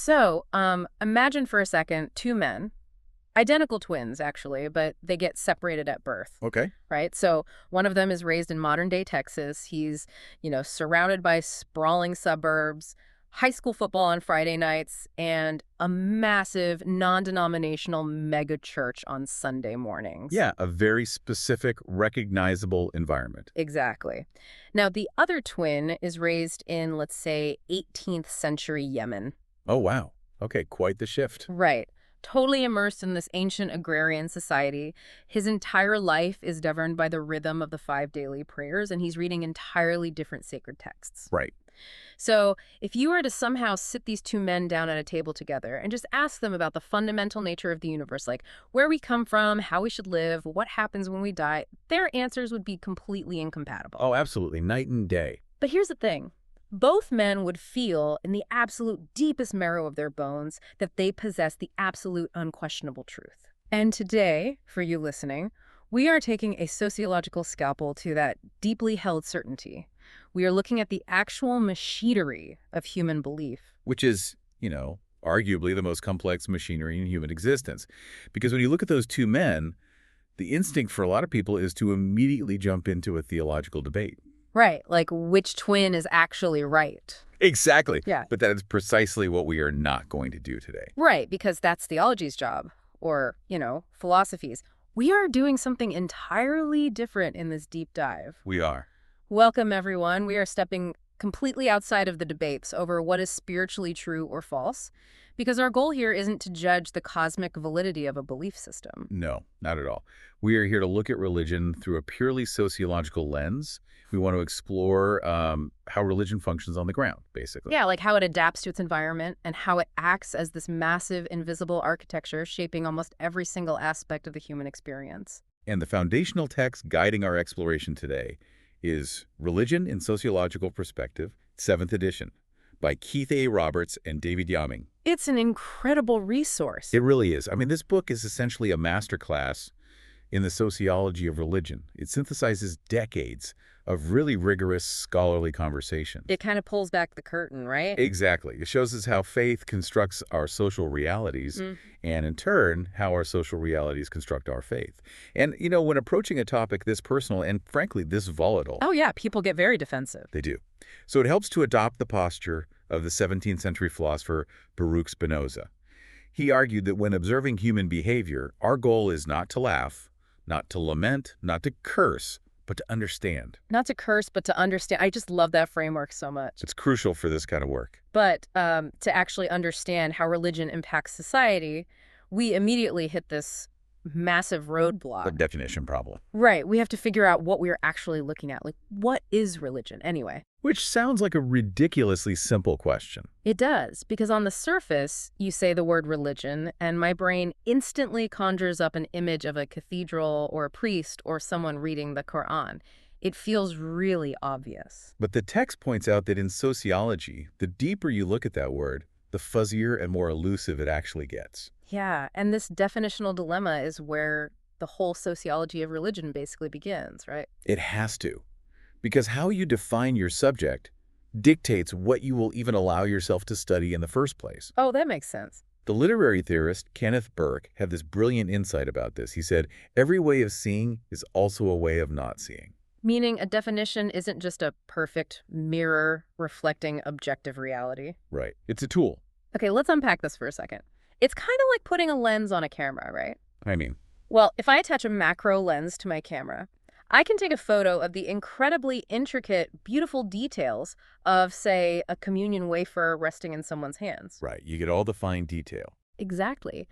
So, imagine for a second two men, identical twins, actually, but they get separated at birth, Okay. right? So one of them is raised in modern-day Texas. He's, surrounded by sprawling suburbs, high school football on Friday nights, and a massive non-denominational mega church on Sunday mornings. Yeah, a very specific, recognizable environment. Exactly. Now, the other twin is raised in, let's say, 18th century Yemen. Oh, wow. Okay, quite the shift. Right. Totally immersed in this ancient agrarian society. His entire life is governed by the rhythm of the 5 daily prayers, and he's reading entirely different sacred texts. Right. So, if you were to somehow sit these two men down at a table together and just ask them about the fundamental nature of the universe, like where we come from, how we should live, what happens when we die, their answers would be completely incompatible. Oh, absolutely. Night and day. But here's the thing. Both men would feel in the absolute deepest marrow of their bones that they possess the absolute unquestionable truth. And today, for you listening, we are taking a sociological scalpel to that deeply held certainty. We are looking at the actual machinery of human belief. Which is, arguably the most complex machinery in human existence. Because when you look at those two men, the instinct for a lot of people is to immediately jump into a theological debate. Right, like which twin is actually right. Exactly. Yeah. But that is precisely what we are not going to do today. Right, because that's theology's job, or, philosophy's. We are doing something entirely different in this deep dive. We are. Welcome, everyone. We are stepping completely outside of the debates over what is spiritually true or false, because our goal here isn't to judge the cosmic validity of a belief system. No, not at all. We are here to look at religion through a purely sociological lens. We want to explore how religion functions on the ground, basically. Yeah, like how it adapts to its environment and how it acts as this massive, invisible architecture shaping almost every single aspect of the human experience. And the foundational text guiding our exploration today is Religion in Sociological Perspective, 7th edition, by Keith A. Roberts and David Yaming. It's an incredible resource. It really is. I mean, this book is essentially a masterclass in the sociology of religion. It synthesizes decades of really rigorous scholarly conversation. It kind of pulls back the curtain, right? Exactly. It shows us how faith constructs our social realities and, in turn, how our social realities construct our faith. And, when approaching a topic this personal and, frankly, this volatile. Oh, yeah. People get very defensive. They do. So it helps to adopt the posture of the 17th century philosopher Baruch Spinoza. He argued that when observing human behavior, our goal is not to laugh, not to lament, not to curse, but to understand. Not to curse, but to understand. I just love that framework so much. It's crucial for this kind of work. But to actually understand how religion impacts society, we immediately hit this massive roadblock. A definition problem. Right. We have to figure out what we're actually looking at. Like, what is religion anyway? Which sounds like a ridiculously simple question. It does, because on the surface, you say the word religion, and my brain instantly conjures up an image of a cathedral or a priest or someone reading the Quran. It feels really obvious. But the text points out that in sociology, the deeper you look at that word, the fuzzier and more elusive it actually gets. Yeah, and this definitional dilemma is where the whole sociology of religion basically begins, right? It has to. Because how you define your subject dictates what you will even allow yourself to study in the first place. Oh, that makes sense. The literary theorist Kenneth Burke had this brilliant insight about this. He said, every way of seeing is also a way of not seeing. Meaning a definition isn't just a perfect mirror reflecting objective reality. Right. It's a tool. Okay, let's unpack this for a second. It's kind of like putting a lens on a camera, right? Well, if I attach a macro lens to my camera, I can take a photo of the incredibly intricate, beautiful details of, say, a communion wafer resting in someone's hands. Right. You get all the fine detail. Exactly.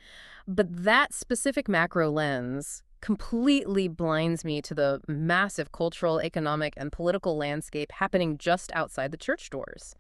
But that specific macro lens completely blinds me to the massive cultural, economic, and political landscape happening just outside the church doors.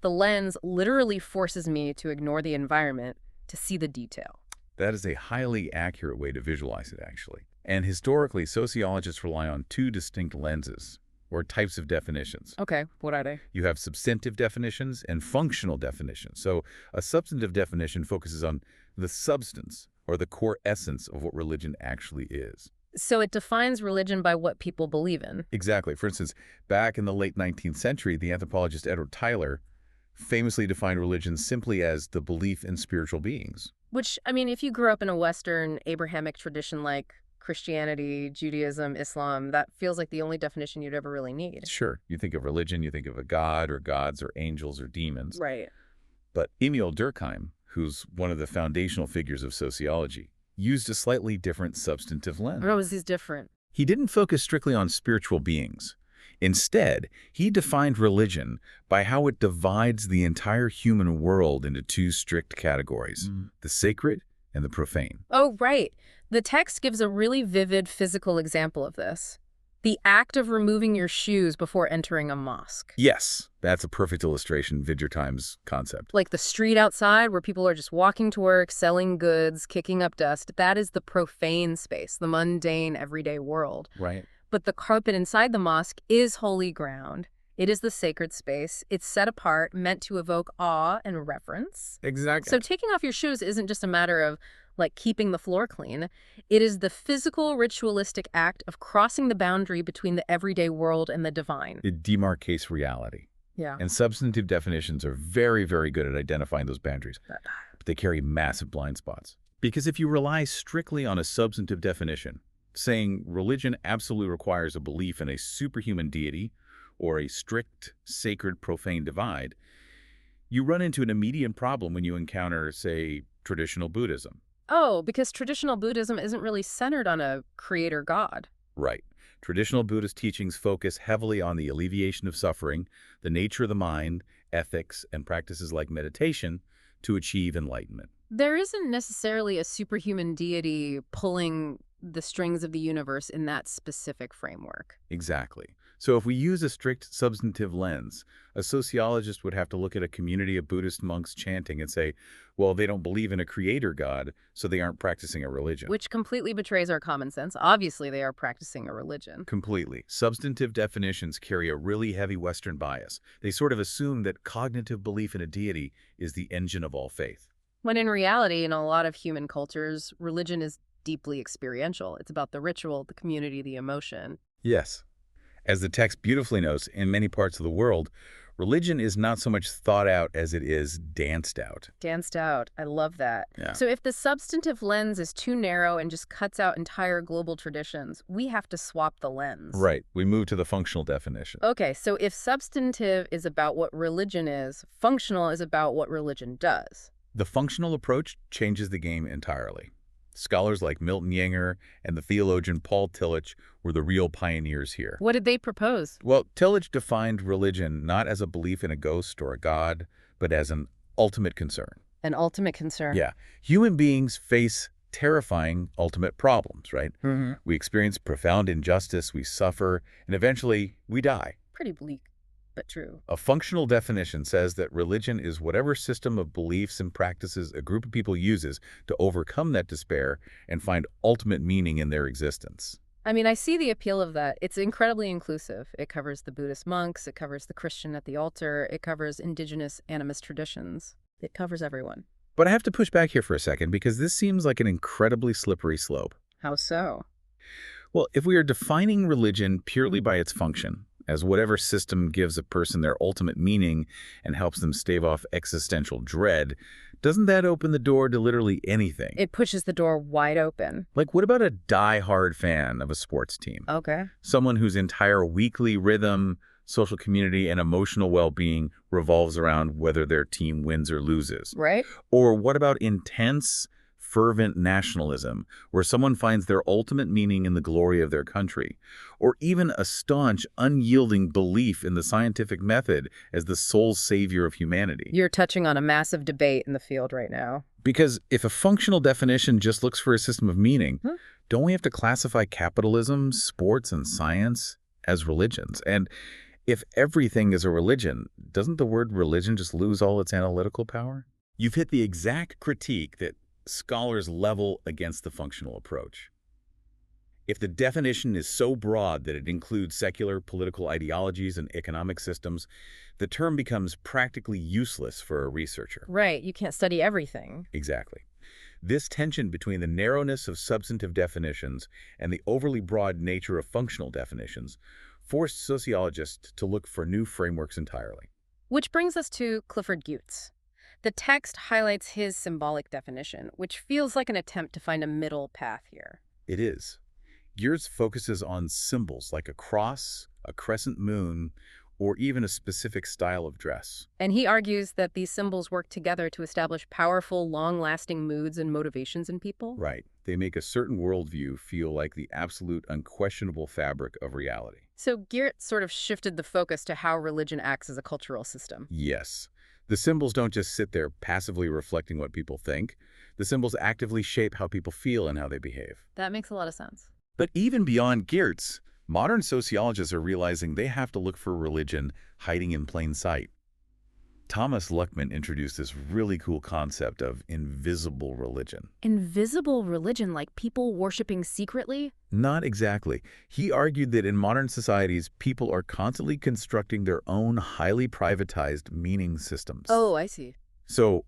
The lens literally forces me to ignore the environment to see the detail. That is a highly accurate way to visualize it, actually. And historically, sociologists rely on two distinct lenses, or types of definitions. Okay, what are they? You have substantive definitions and functional definitions. So a substantive definition focuses on the substance, or the core essence of what religion actually is. So it defines religion by what people believe in. Exactly. For instance, back in the late 19th century, the anthropologist Edward Tyler famously defined religion simply as the belief in spiritual beings. Which, I mean, if you grew up in a Western Abrahamic tradition like Christianity, Judaism, Islam, that feels like the only definition you'd ever really need. Sure, you think of religion, you think of a god or gods or angels or demons. Right. But Emil Durkheim, who's one of the foundational figures of sociology, used a slightly different substantive lens. How is these different? He didn't focus strictly on spiritual beings. Instead, he defined religion by how it divides the entire human world into two strict categories, the sacred and the profane. Oh, right. The text gives a really vivid physical example of this. The act of removing your shoes before entering a mosque. Yes, that's a perfect illustration of Durkheim's concept. Like the street outside where people are just walking to work, selling goods, kicking up dust. That is the profane space, the mundane, everyday world. Right. But the carpet inside the mosque is holy ground. It is the sacred space. It's set apart, meant to evoke awe and reverence. Exactly. So taking off your shoes isn't just a matter of, like, keeping the floor clean. It is the physical, ritualistic act of crossing the boundary between the everyday world and the divine. It demarcates reality. Yeah. And substantive definitions are very, very good at identifying those boundaries. But they carry massive blind spots. Because if you rely strictly on a substantive definition, saying religion absolutely requires a belief in a superhuman deity or a strict, sacred, profane divide, you run into an immediate problem when you encounter, say, traditional Buddhism. Oh, because traditional Buddhism isn't really centered on a creator god. Right. Traditional Buddhist teachings focus heavily on the alleviation of suffering, the nature of the mind, ethics, and practices like meditation to achieve enlightenment. There isn't necessarily a superhuman deity pulling the strings of the universe in that specific framework. Exactly. So if we use a strict substantive lens, a sociologist would have to look at a community of Buddhist monks chanting and say, well, they don't believe in a creator god, so they aren't practicing a religion. Which completely betrays our common sense. Obviously, they are practicing a religion. Completely. Substantive definitions carry a really heavy Western bias. They sort of assume that cognitive belief in a deity is the engine of all faith. When in reality, in a lot of human cultures, religion is deeply experiential. It's about the ritual, the community, the emotion. Yes. As the text beautifully notes, in many parts of the world, religion is not so much thought out as it is danced out. Danced out. I love that. Yeah. So if the substantive lens is too narrow and just cuts out entire global traditions, we have to swap the lens. Right. We move to the functional definition. Okay, so if substantive is about what religion is, functional is about what religion does. The functional approach changes the game entirely. Scholars like Milton Yanger and the theologian Paul Tillich were the real pioneers here. What did they propose? Well, Tillich defined religion not as a belief in a ghost or a god, but as an ultimate concern. An ultimate concern. Yeah. Human beings face terrifying ultimate problems, right? Mm-hmm. We experience profound injustice, we suffer, and eventually we die. Pretty bleak, but true. A functional definition says that religion is whatever system of beliefs and practices a group of people uses to overcome that despair and find ultimate meaning in their existence. I mean, I see the appeal of that. It's incredibly inclusive. It covers the Buddhist monks, it covers the Christian at the altar, it covers indigenous animist traditions. It covers everyone. But I have to push back here for a second because this seems like an incredibly slippery slope. How so? Well, if we are defining religion purely by its function, as whatever system gives a person their ultimate meaning and helps them stave off existential dread, doesn't that open the door to literally anything? It pushes the door wide open. Like, what about a die-hard fan of a sports team? Okay. Someone whose entire weekly rhythm, social community, and emotional well-being revolves around whether their team wins or loses. Right? Or what about intense, fervent nationalism, where someone finds their ultimate meaning in the glory of their country? Or even a staunch, unyielding belief in the scientific method as the sole savior of humanity? You're touching on a massive debate in the field right now. Because if a functional definition just looks for a system of meaning, don't we have to classify capitalism, sports, and science as religions? And if everything is a religion, doesn't the word religion just lose all its analytical power? You've hit the exact critique that scholars level against the functional approach. If the definition is so broad that it includes secular political ideologies and economic systems, the term becomes practically useless for a researcher. Right. You can't study everything. Exactly. This tension between the narrowness of substantive definitions and the overly broad nature of functional definitions forced sociologists to look for new frameworks entirely. Which brings us to Clifford Geertz. The text highlights his symbolic definition, which feels like an attempt to find a middle path here. It is. Geertz focuses on symbols like a cross, a crescent moon, or even a specific style of dress. And he argues that these symbols work together to establish powerful, long-lasting moods and motivations in people. Right. They make a certain worldview feel like the absolute, unquestionable fabric of reality. So Geertz sort of shifted the focus to how religion acts as a cultural system. Yes. The symbols don't just sit there passively reflecting what people think. The symbols actively shape how people feel and how they behave. That makes a lot of sense. But even beyond Geertz, modern sociologists are realizing they have to look for religion hiding in plain sight. Thomas Luckman introduced this really cool concept of invisible religion. Invisible religion, like people worshiping secretly? Not exactly. He argued that in modern societies, people are constantly constructing their own highly privatized meaning systems. Oh, I see. So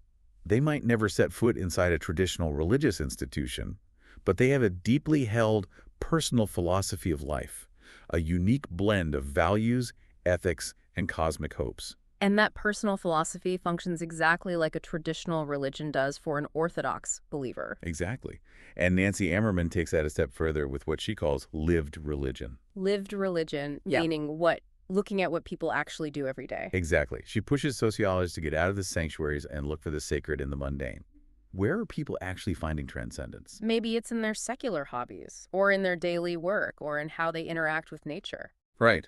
they might never set foot inside a traditional religious institution, but they have a deeply held personal philosophy of life, a unique blend of values, ethics, and cosmic hopes. And that personal philosophy functions exactly like a traditional religion does for an orthodox believer. Exactly. And Nancy Ammerman takes that a step further with what she calls lived religion. Lived religion, Yeah. meaning what? Looking at what people actually do every day. Exactly. She pushes sociologists to get out of the sanctuaries and look for the sacred in the mundane. Where are people actually finding transcendence? Maybe it's in their secular hobbies, or in their daily work, or in how they interact with nature. Right.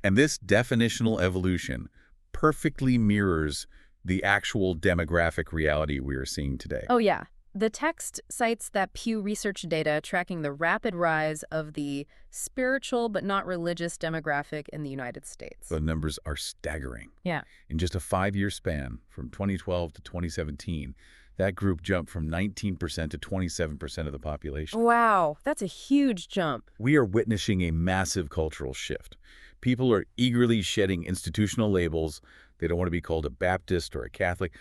And this definitional evolution perfectly mirrors the actual demographic reality we are seeing today. Oh, yeah. The text cites that Pew Research data tracking the rapid rise of the spiritual but not religious demographic in the United States. The numbers are staggering. Yeah. In just a 5-year span, from 2012 to 2017, that group jumped from 19% to 27% of the population. Wow, that's a huge jump. We are witnessing a massive cultural shift. People are eagerly shedding institutional labels. They don't want to be called a Baptist or a Catholic,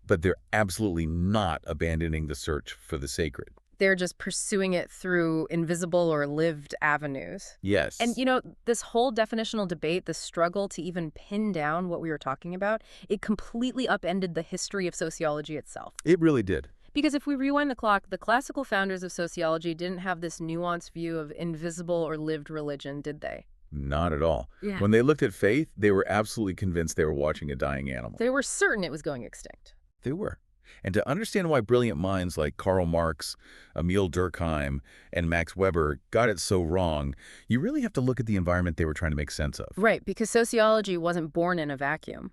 but they're absolutely not abandoning the search for the sacred. They're just pursuing it through invisible or lived avenues. Yes. And, you know, this whole definitional debate, the struggle to even pin down what we were talking about, it completely upended the history of sociology itself. It really did. Because if we rewind the clock, the classical founders of sociology didn't have this nuanced view of invisible or lived religion, did they? Not at all. Yeah. When they looked at faith, they were absolutely convinced they were watching a dying animal. They were certain it was going extinct. They were. And to understand why brilliant minds like Karl Marx, Emil Durkheim, and Max Weber got it so wrong, you really have to look at the environment they were trying to make sense of. Right, because sociology wasn't born in a vacuum.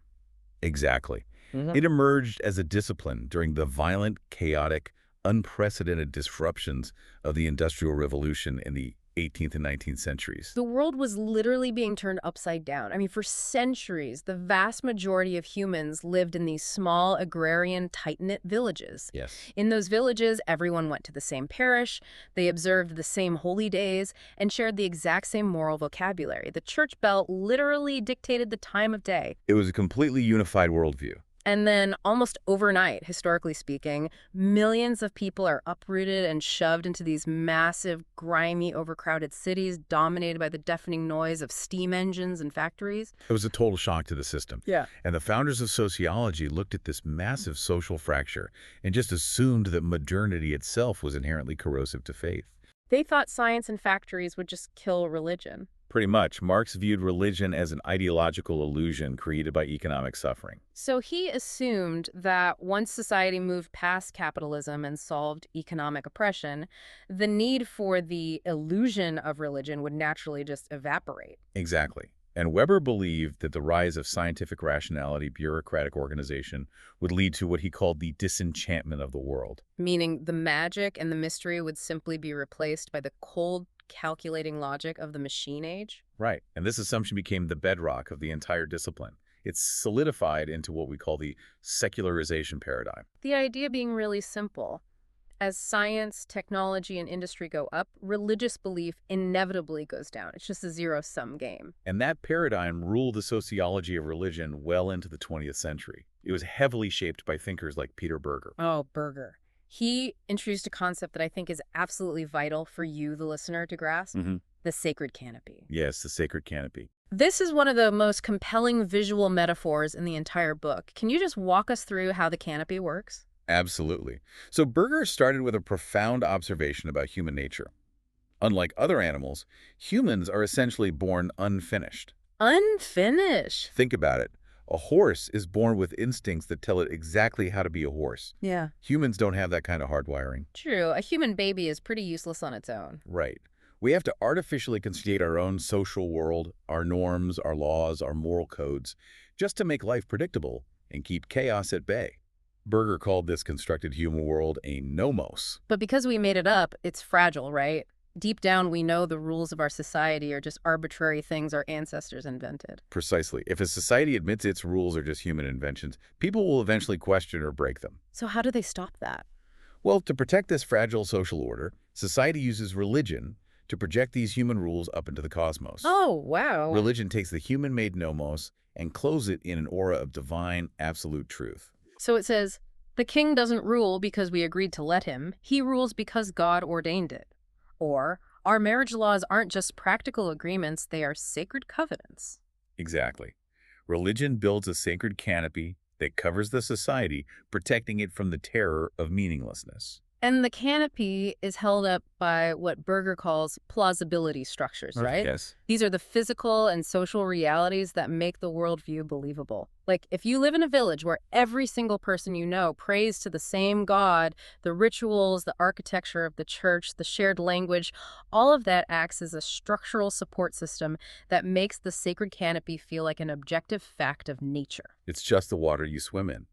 Exactly. Mm-hmm. It emerged as a discipline during the violent, chaotic, unprecedented disruptions of the Industrial Revolution in the 18th and 19th centuries. The world was literally being turned upside down. I mean, for centuries, the vast majority of humans lived in these small, agrarian, tight-knit villages. Yes. In those villages, everyone went to the same parish, they observed the same holy days, and shared the exact same moral vocabulary. The church bell literally dictated the time of day. It was a completely unified worldview. And then, almost overnight, historically speaking, millions of people are uprooted and shoved into these massive, grimy, overcrowded cities dominated by the deafening noise of steam engines and factories. It was a total shock to the system. Yeah. And the founders of sociology looked at this massive social fracture and just assumed that modernity itself was inherently corrosive to faith. They thought science and factories would just kill religion. Pretty much, Marx viewed religion as an ideological illusion created by economic suffering. So he assumed that once society moved past capitalism and solved economic oppression, the need for the illusion of religion would naturally just evaporate. Exactly. And Weber believed that the rise of scientific rationality, bureaucratic organization, would lead to what he called the disenchantment of the world. Meaning the magic and the mystery would simply be replaced by the cold, calculating logic of the machine age? Right. And this assumption became the bedrock of the entire discipline. It's solidified into what we call the secularization paradigm. The idea being really simple. As science, technology, and industry go up, religious belief inevitably goes down. It's just a zero-sum game. And that paradigm ruled the sociology of religion well into the 20th century. It was heavily shaped by thinkers like Peter Berger. Oh, Berger. He introduced a concept that I think is absolutely vital for you, the listener, to grasp. The sacred canopy. Yes, the sacred canopy. This is one of the most compelling visual metaphors in the entire book. Can you just walk us through how the canopy works? Absolutely. So Berger started with a profound observation about human nature. Unlike other animals, humans are essentially born unfinished. Unfinished. Think about it. A horse is born with instincts that tell it exactly how to be a horse. Yeah. Humans don't have that kind of hardwiring. True, a human baby is pretty useless on its own. Right. We have to artificially construct our own social world, our norms, our laws, our moral codes, just to make life predictable and keep chaos at bay. Berger called this constructed human world a nomos. But because we made it up, it's fragile, right? Deep down, we know the rules of our society are just arbitrary things our ancestors invented. Precisely. If a society admits its rules are just human inventions, people will eventually question or break them. So how do they stop that? Well, to protect this fragile social order, society uses religion to project these human rules up into the cosmos. Oh, wow. Religion takes the human-made nomos and clothes it in an aura of divine, absolute truth. So it says, the king doesn't rule because we agreed to let him. He rules because God ordained it. Or, our marriage laws aren't just practical agreements, they are sacred covenants. Exactly. Religion builds a sacred canopy that covers the society, protecting it from the terror of meaninglessness. And the canopy is held up by what Berger calls plausibility structures, right? Yes. These are the physical and social realities that make the worldview believable. Like, if you live in a village where every single person you know prays to the same God, the rituals, the architecture of the church, the shared language, all of that acts as a structural support system that makes the sacred canopy feel like an objective fact of nature. It's just the water you swim in.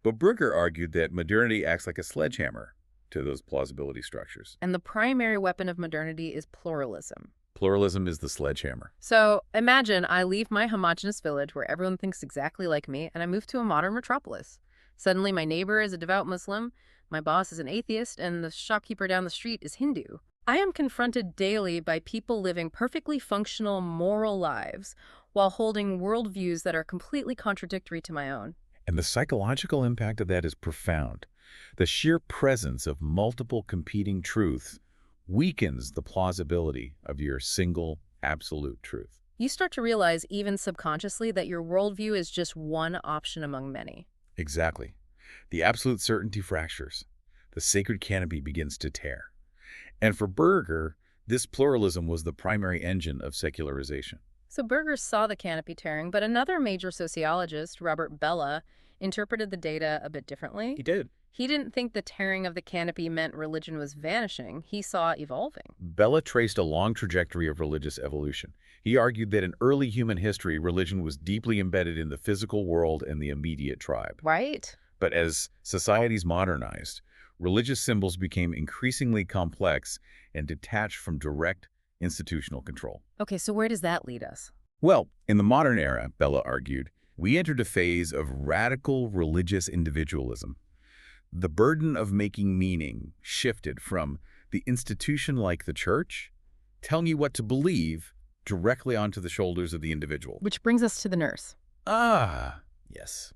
But Berger argued that modernity acts like a sledgehammer to those plausibility structures. And the primary weapon of modernity is pluralism. Pluralism is the sledgehammer. So imagine I leave my homogenous village where everyone thinks exactly like me and I move to a modern metropolis. Suddenly my neighbor is a devout Muslim, my boss is an atheist, and the shopkeeper down the street is Hindu. I am confronted daily by people living perfectly functional, moral lives while holding worldviews that are completely contradictory to my own. And the psychological impact of that is profound. The sheer presence of multiple competing truths weakens the plausibility of your single, absolute truth. You start to realize, even subconsciously, that your worldview is just one option among many. Exactly. The absolute certainty fractures. The sacred canopy begins to tear. And for Berger, this pluralism was the primary engine of secularization. So Berger saw the canopy tearing, but another major sociologist, Robert Bellah, interpreted the data a bit differently. He did. He didn't think the tearing of the canopy meant religion was vanishing. He saw it evolving. Bellah traced a long trajectory of religious evolution. He argued that in early human history, religion was deeply embedded in the physical world and the immediate tribe. Right? But as societies modernized, religious symbols became increasingly complex and detached from direct institutional control. Okay, so where does that lead us? Well, in the modern era, Bellah argued, we entered a phase of radical religious individualism. The burden of making meaning shifted from the institution like the church, telling you what to believe, directly onto the shoulders of the individual. Which brings us to the nurse. Ah, yes.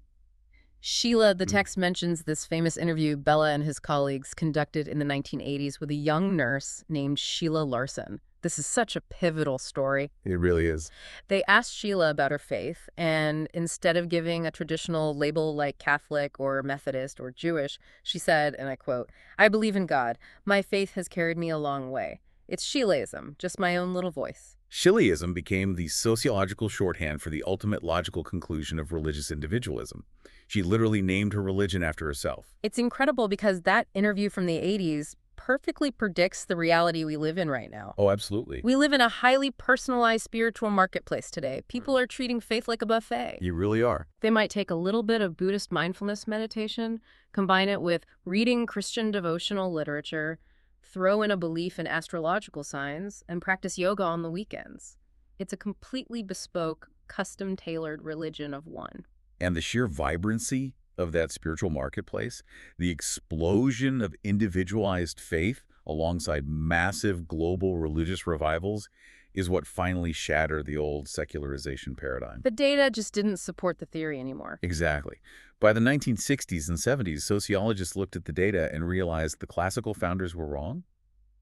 Sheila, the text mentions this famous interview Bellah and his colleagues conducted in the 1980s with a young nurse named Sheila Larson. This is such a pivotal story. It really is. They asked Sheila about her faith, and instead of giving a traditional label like Catholic or Methodist or Jewish, she said, and I quote, "I believe in God. My faith has carried me a long way. It's Sheilaism, just my own little voice." Sheilaism became the sociological shorthand for the ultimate logical conclusion of religious individualism. She literally named her religion after herself. It's incredible because that interview from the 80s perfectly predicts the reality we live in right now. Oh, absolutely. We live in a highly personalized spiritual marketplace today. People are treating faith like a buffet. You really are. They might take a little bit of Buddhist mindfulness meditation, combine it with reading Christian devotional literature, throw in a belief in astrological signs, and practice yoga on the weekends. It's a completely bespoke, custom-tailored religion of one. And the sheer vibrancy of that spiritual marketplace, the explosion of individualized faith alongside massive global religious revivals is what finally shattered the old secularization paradigm. The data just didn't support the theory anymore. Exactly. By the 1960s and 70s, sociologists looked at the data and realized the classical founders were wrong.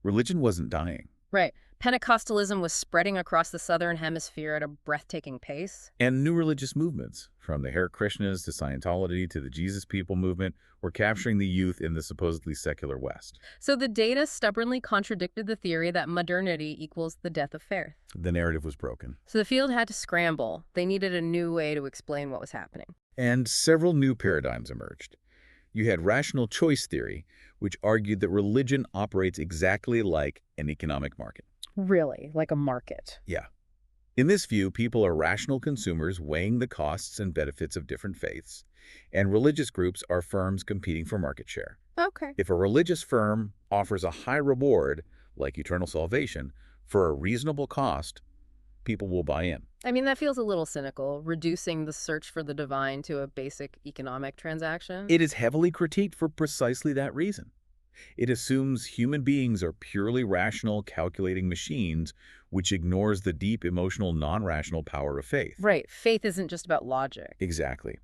Religion wasn't dying. Right. Pentecostalism was spreading across the southern hemisphere at a breathtaking pace. And new religious movements, from the Hare Krishnas to Scientology to the Jesus People movement, were capturing the youth in the supposedly secular West. So the data stubbornly contradicted the theory that modernity equals the death of faith. The narrative was broken. So the field had to scramble. They needed a new way to explain what was happening. And several new paradigms emerged. You had rational choice theory, which argued that religion operates exactly like an economic market. Really, like a market. Yeah. In this view, people are rational consumers weighing the costs and benefits of different faiths, and religious groups are firms competing for market share. Okay. If a religious firm offers a high reward, like eternal salvation, for a reasonable cost, people will buy in. I mean, that feels a little cynical, reducing the search for the divine to a basic economic transaction. It is heavily critiqued for precisely that reason. It assumes human beings are purely rational, calculating machines, which ignores the deep emotional, non-rational power of faith. Right. Faith isn't just about logic. Exactly.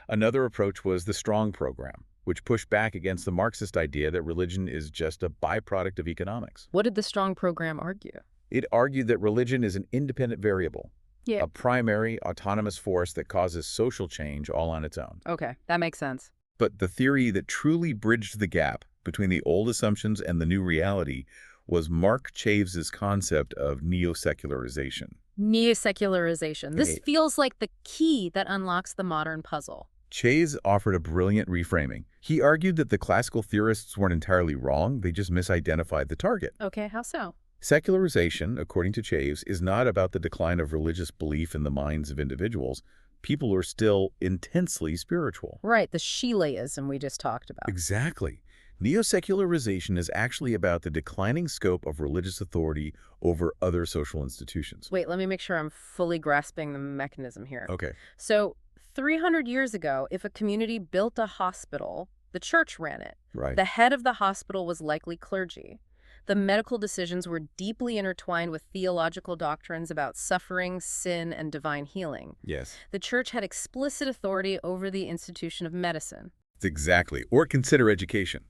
Another approach was the Strong program, which pushed back against the Marxist idea that religion is just a byproduct of economics. What did the Strong program argue? It argued that religion is an independent variable, Yeah. a primary, autonomous force that causes social change all on its own. Okay, that makes sense. But the theory that truly bridged the gap between the old assumptions and the new reality was Mark Chaves's concept of neo-secularization. Neo-secularization. This Okay. feels like the key that unlocks the modern puzzle. Chaves offered a brilliant reframing. He argued that the classical theorists weren't entirely wrong, they just misidentified the target. Okay, how so? Secularization, according to Chaves, is not about the decline of religious belief in the minds of individuals. People are still intensely spiritual. Right, the Sheilaism we just talked about. Exactly. Neo-secularization is actually about the declining scope of religious authority over other social institutions. Wait, let me make sure I'm fully grasping the mechanism here. Okay. So, 300 years ago, if a community built a hospital, the church ran it. Right. The head of the hospital was likely clergy. The medical decisions were deeply intertwined with theological doctrines about suffering, sin, and divine healing. Yes. The church had explicit authority over the institution of medicine. Exactly. Or consider education.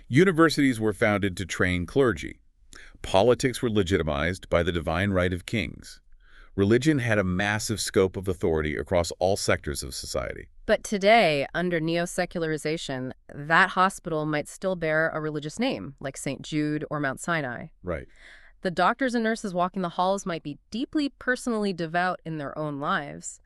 Universities were founded to train clergy. Politics were legitimized by the divine right of kings. Religion had a massive scope of authority across all sectors of society. But today, under neo-secularization, that hospital might still bear a religious name, like St. Jude or Mount Sinai. Right. The doctors and nurses walking the halls might be deeply personally devout in their own lives.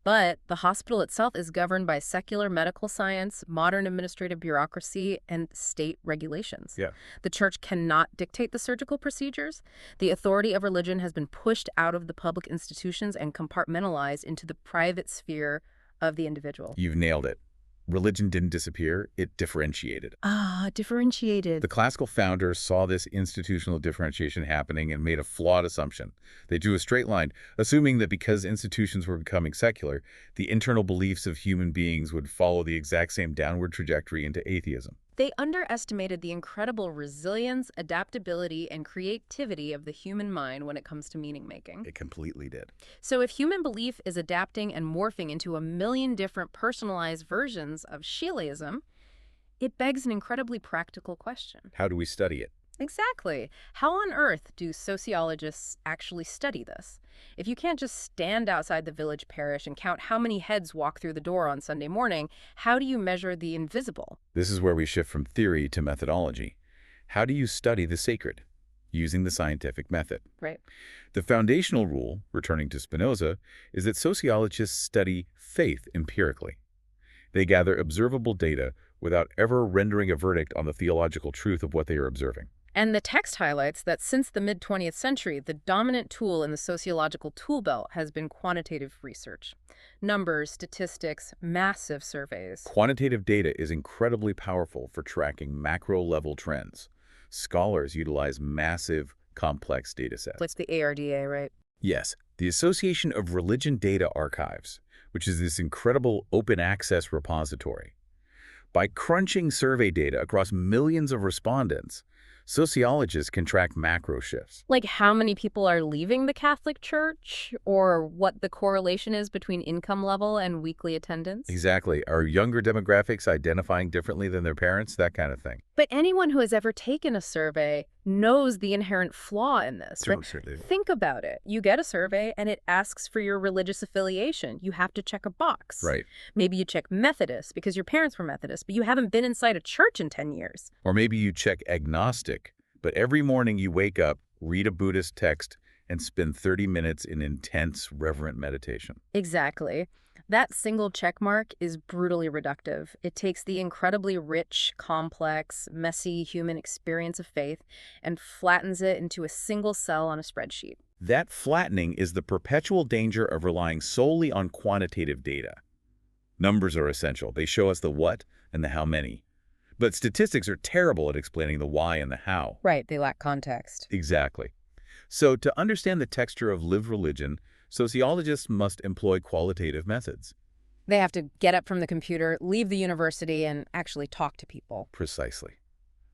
But the hospital itself is governed by secular medical science, modern administrative bureaucracy, and state regulations. Yeah. The church cannot dictate the surgical procedures. The authority of religion has been pushed out of the public institutions and compartmentalized into the private sphere of the individual. You've nailed it. Religion didn't disappear, it differentiated. Ah, differentiated. The classical founders saw this institutional differentiation happening and made a flawed assumption. They drew a straight line, assuming that because institutions were becoming secular, the internal beliefs of human beings would follow the exact same downward trajectory into atheism. They underestimated the incredible resilience, adaptability, and creativity of the human mind when it comes to meaning-making. It completely did. So if human belief is adapting and morphing into a million different personalized versions of Sheilaism, it begs an incredibly practical question. How do we study it? Exactly. How on earth do sociologists actually study this? If you can't just stand outside the village parish and count how many heads walk through the door on Sunday morning, how do you measure the invisible? This is where we shift from theory to methodology. How do you study the sacred? Using the scientific method. Right. The foundational rule, returning to Spinoza, is that sociologists study faith empirically. They gather observable data without ever rendering a verdict on the theological truth of what they are observing. And the text highlights that since the mid-20th century, the dominant tool in the sociological tool belt has been quantitative research. Numbers, statistics, massive surveys. Quantitative data is incredibly powerful for tracking macro-level trends. Scholars utilize massive, complex data sets. Like the ARDA, right? Yes, the Association of Religion Data Archives, which is this incredible open-access repository. By crunching survey data across millions of respondents, sociologists can track macro shifts. Like how many people are leaving the Catholic Church, or what the correlation is between income level and weekly attendance. Exactly. Are younger demographics identifying differently than their parents? That kind of thing. But anyone who has ever taken a survey knows the inherent flaw in this, right? Certainly. Think about it. You get a survey and it asks for your religious affiliation. You have to check a box. Right. Maybe you check Methodist because your parents were Methodist, but you haven't been inside a church in 10 years. Or maybe you check agnostic, but every morning you wake up, read a Buddhist text, and spend 30 minutes in intense, reverent meditation. Exactly. That single check mark is brutally reductive. It takes the incredibly rich, complex, messy human experience of faith and flattens it into a single cell on a spreadsheet. That flattening is the perpetual danger of relying solely on quantitative data. Numbers are essential. They show us the what and the how many. But statistics are terrible at explaining the why and the how. Right, they lack context. Exactly. So to understand the texture of lived religion, sociologists must employ qualitative methods. They have to get up from the computer, leave the university, and actually talk to people. Precisely.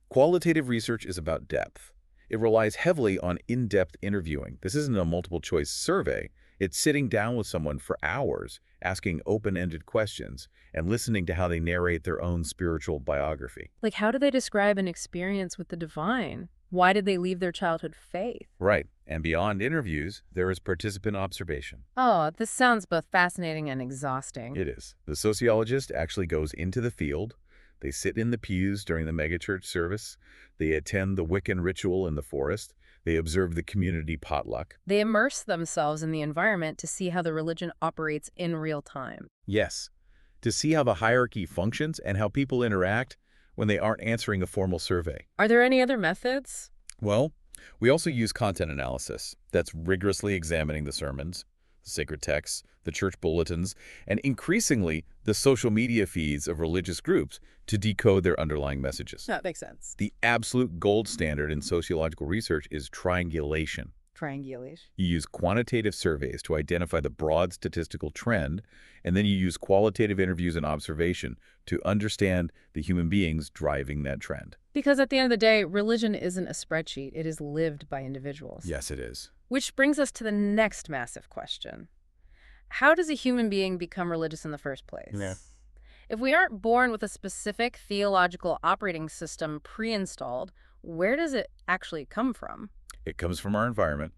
Qualitative research is about depth. It relies heavily on in-depth interviewing. This isn't a multiple-choice survey. It's sitting down with someone for hours, asking open-ended questions, and listening to how they narrate their own spiritual biography. Like, how do they describe an experience with the divine? Why did they leave their childhood faith? Right. And beyond interviews, there is participant observation. Oh, this sounds both fascinating and exhausting. It is. The sociologist actually goes into the field. They sit in the pews during the megachurch service. They attend the Wiccan ritual in the forest. They observe the community potluck. They immerse themselves in the environment to see how the religion operates in real time. Yes. To see how the hierarchy functions and how people interact when they aren't answering a formal survey. Are there any other methods? Well, we also use content analysis. That's rigorously examining the sermons, the sacred texts, the church bulletins, and increasingly the social media feeds of religious groups to decode their underlying messages. That makes sense. The absolute gold standard in sociological research is triangulation. Triangulation. You use quantitative surveys to identify the broad statistical trend, and then you use qualitative interviews and observation to understand the human beings driving that trend. Because at the end of the day, religion isn't a spreadsheet. It is lived by individuals. Yes, it is. Which brings us to the next massive question. How does a human being become religious in the first place? Yeah. If we aren't born with a specific theological operating system pre-installed, where does it actually come from? It comes from our environment.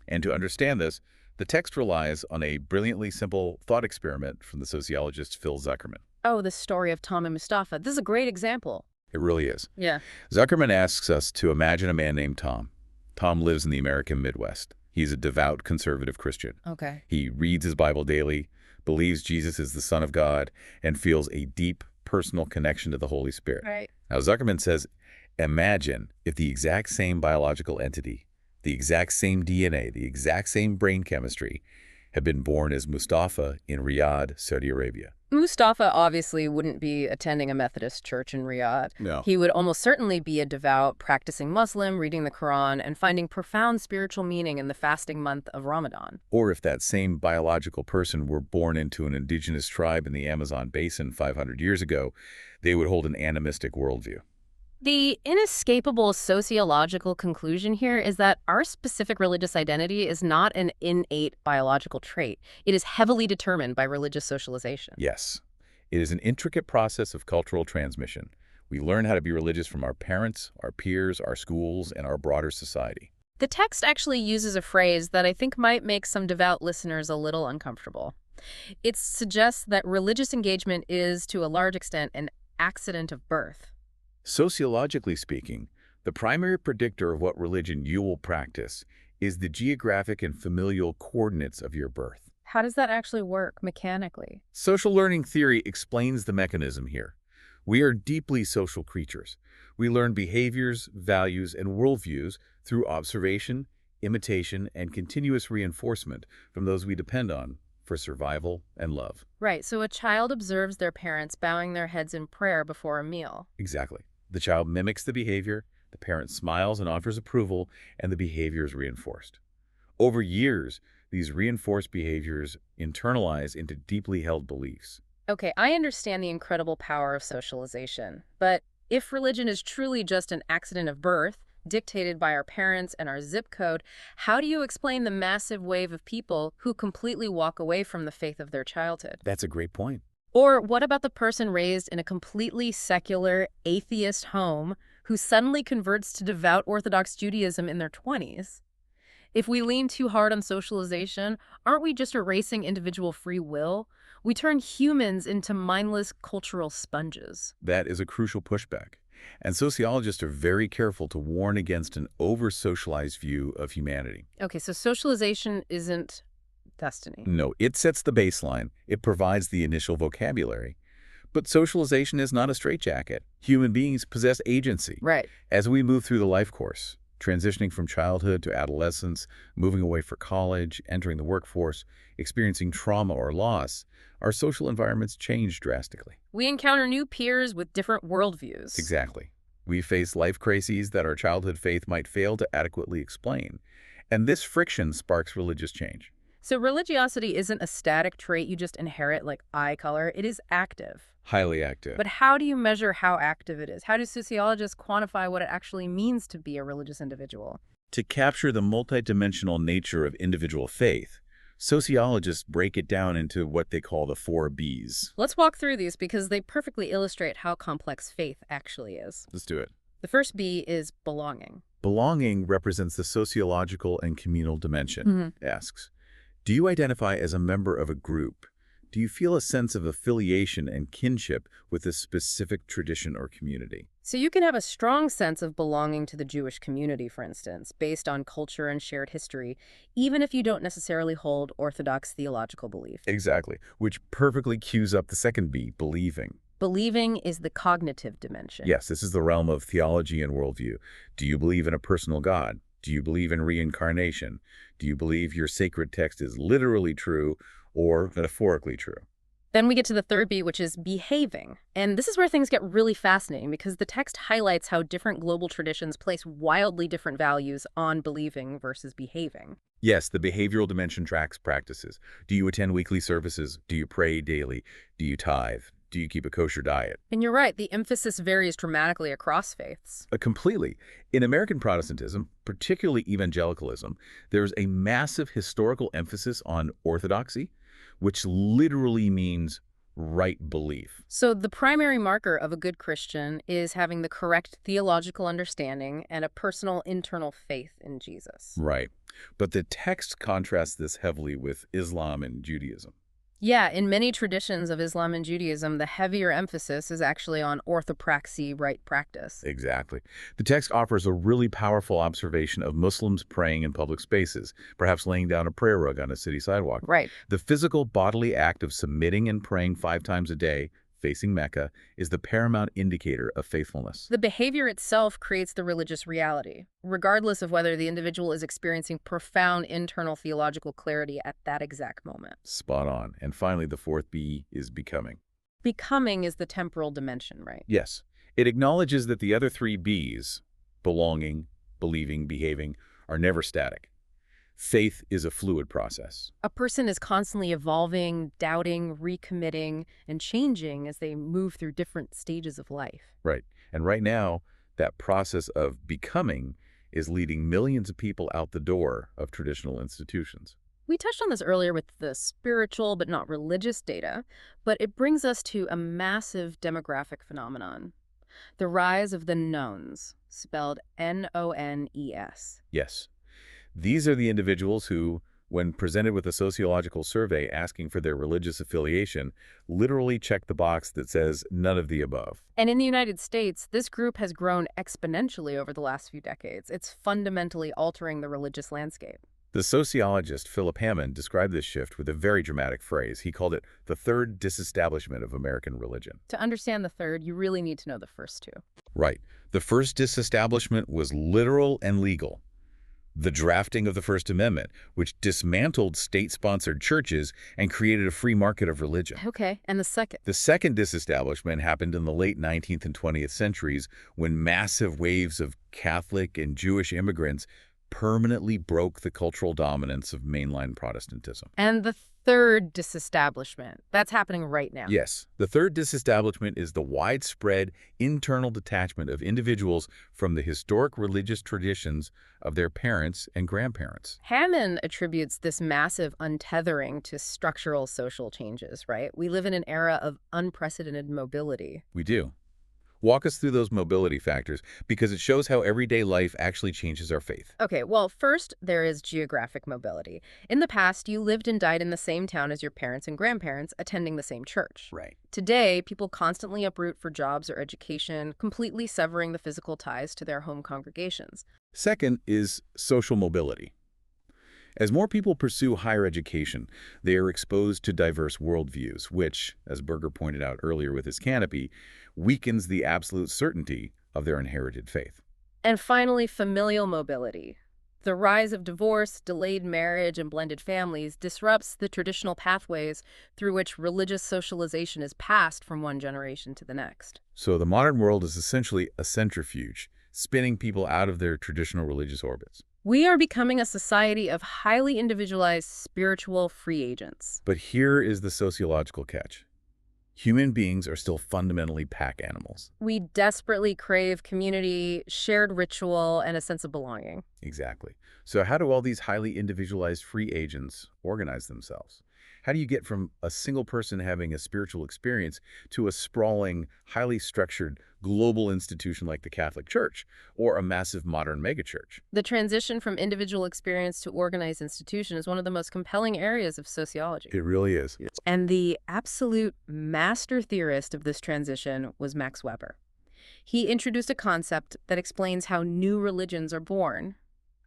And to understand this, the text relies on a brilliantly simple thought experiment from the sociologist Phil Zuckerman. Oh, the story of Tom and Mustafa. This is a great example. It really is. Yeah. Zuckerman asks us to imagine a man named Tom. Tom lives in the American Midwest. He's a devout conservative Christian. Okay. He reads his Bible daily, believes Jesus is the Son of God, and feels a deep personal connection to the Holy Spirit. Right. Now, Zuckerman says, imagine if the exact same biological entity, the exact same DNA, the exact same brain chemistry had been born as Mustafa in Riyadh, Saudi Arabia. Mustafa obviously wouldn't be attending a Methodist church in Riyadh. No. He would almost certainly be a devout, practicing Muslim, reading the Quran, and finding profound spiritual meaning in the fasting month of Ramadan. Or if that same biological person were born into an indigenous tribe in the Amazon basin 500 years ago, they would hold an animistic worldview. The inescapable sociological conclusion here is that our specific religious identity is not an innate biological trait. It is heavily determined by religious socialization. Yes. It is an intricate process of cultural transmission. We learn how to be religious from our parents, our peers, our schools, and our broader society. The text actually uses a phrase that I think might make some devout listeners a little uncomfortable. It suggests that religious engagement is, to a large extent, an accident of birth. Sociologically speaking, the primary predictor of what religion you will practice is the geographic and familial coordinates of your birth. How does that actually work mechanically? Social learning theory explains the mechanism here. We are deeply social creatures. We learn behaviors, values, and worldviews through observation, imitation, and continuous reinforcement from those we depend on for survival and love. Right, so a child observes their parents bowing their heads in prayer before a meal. Exactly. The child mimics the behavior, the parent smiles and offers approval, and the behavior is reinforced. Over years, these reinforced behaviors internalize into deeply held beliefs. Okay, I understand the incredible power of socialization, but if religion is truly just an accident of birth, dictated by our parents and our zip code, how do you explain the massive wave of people who completely walk away from the faith of their childhood? That's a great point. Or what about the person raised in a completely secular, atheist home who suddenly converts to devout Orthodox Judaism in their 20s. If we lean too hard on socialization, aren't we just erasing individual free will? We turn humans into mindless cultural sponges. That is a crucial pushback. And sociologists are very careful to warn against an over-socialized view of humanity. Okay, so socialization isn't destiny. No, it sets the baseline. It provides the initial vocabulary. But socialization is not a straitjacket. Human beings possess agency. Right. As we move through the life course, transitioning from childhood to adolescence, moving away for college, entering the workforce, experiencing trauma or loss, our social environments change drastically. We encounter new peers with different worldviews. Exactly. We face life crises that our childhood faith might fail to adequately explain. And this friction sparks religious change. So religiosity isn't a static trait you just inherit like eye color. It is active. Highly active. But how do you measure how active it is? How do sociologists quantify what it actually means to be a religious individual? To capture the multidimensional nature of individual faith, sociologists break it down into what they call the 4 Bs. Let's walk through these because they perfectly illustrate how complex faith actually is. Let's do it. The first B is belonging. Belonging represents the sociological and communal dimension. Asks, do you identify as a member of a group? Do you feel a sense of affiliation and kinship with a specific tradition or community? So you can have a strong sense of belonging to the Jewish community, for instance, based on culture and shared history, even if you don't necessarily hold Orthodox theological belief. Exactly, which perfectly cues up the second B, believing. Believing is the cognitive dimension. Yes, this is the realm of theology and worldview. Do you believe in a personal God? Do you believe in reincarnation? Do you believe your sacred text is literally true or metaphorically true? Then we get to the third B, which is behaving. And this is where things get really fascinating because the text highlights how different global traditions place wildly different values on believing versus behaving. Yes, the behavioral dimension tracks practices. Do you attend weekly services? Do you pray daily? Do you tithe? Do you keep a kosher diet? And you're right, the emphasis varies dramatically across faiths. Completely. In American Protestantism, particularly evangelicalism, there's a massive historical emphasis on orthodoxy, which literally means right belief. So the primary marker of a good Christian is having the correct theological understanding and a personal internal faith in Jesus. Right. But the text contrasts this heavily with Islam and Judaism. Yeah, in many traditions of Islam and Judaism, the heavier emphasis is actually on orthopraxy, right practice. Exactly. The text offers a really powerful observation of Muslims praying in public spaces, perhaps laying down a prayer rug on a city sidewalk. Right. The physical bodily act of submitting and praying 5 times a day, facing Mecca, is the paramount indicator of faithfulness. The behavior itself creates the religious reality, regardless of whether the individual is experiencing profound internal theological clarity at that exact moment. Spot on. And finally, the 4th B is becoming. Becoming is the temporal dimension, right? Yes. It acknowledges that the other 3 Bs, belonging, believing, behaving, are never static. Faith is a fluid process. A person is constantly evolving, doubting, recommitting, and changing as they move through different stages of life. Right. And right now, that process of becoming is leading millions of people out the door of traditional institutions. We touched on this earlier with the spiritual but not religious data, but it brings us to a massive demographic phenomenon. The rise of the nones, spelled N-O-N-E-S. Yes. These are the individuals who, when presented with a sociological survey asking for their religious affiliation, literally check the box that says none of the above. And in the United States, this group has grown exponentially over the last few decades. It's fundamentally altering the religious landscape. The sociologist Philip Hammond described this shift with a very dramatic phrase. He called it the third disestablishment of American religion. To understand the third, you really need to know the first two. Right. The first disestablishment was literal and legal. The drafting of the First Amendment, which dismantled state-sponsored churches and created a free market of religion. Okay, and the second? The second disestablishment happened in the late 19th and 20th centuries when massive waves of Catholic and Jewish immigrants permanently broke the cultural dominance of mainline Protestantism. And the third disestablishment. That's happening right now. Yes. The third disestablishment is the widespread internal detachment of individuals from the historic religious traditions of their parents and grandparents. Hammond attributes this massive untethering to structural social changes, right? We live in an era of unprecedented mobility. We do. Walk us through those mobility factors, because it shows how everyday life actually changes our faith. Okay, well, first, there is geographic mobility. In the past, you lived and died in the same town as your parents and grandparents, attending the same church. Right. Today, people constantly uproot for jobs or education, completely severing the physical ties to their home congregations. Second is social mobility. As more people pursue higher education, they are exposed to diverse worldviews, which, as Berger pointed out earlier with his canopy, weakens the absolute certainty of their inherited faith. And finally, familial mobility. The rise of divorce, delayed marriage, and blended families disrupts the traditional pathways through which religious socialization is passed from one generation to the next. So the modern world is essentially a centrifuge, spinning people out of their traditional religious orbits. We are becoming a society of highly individualized spiritual free agents. But here is the sociological catch. Human beings are still fundamentally pack animals. We desperately crave community, shared ritual, and a sense of belonging. Exactly. So how do all these highly individualized free agents organize themselves? How do you get from a single person having a spiritual experience to a sprawling, highly structured global institution like the Catholic Church or a massive modern megachurch? The transition from individual experience to organized institution is one of the most compelling areas of sociology. It really is. And the absolute master theorist of this transition was Max Weber. He introduced a concept that explains how new religions are born: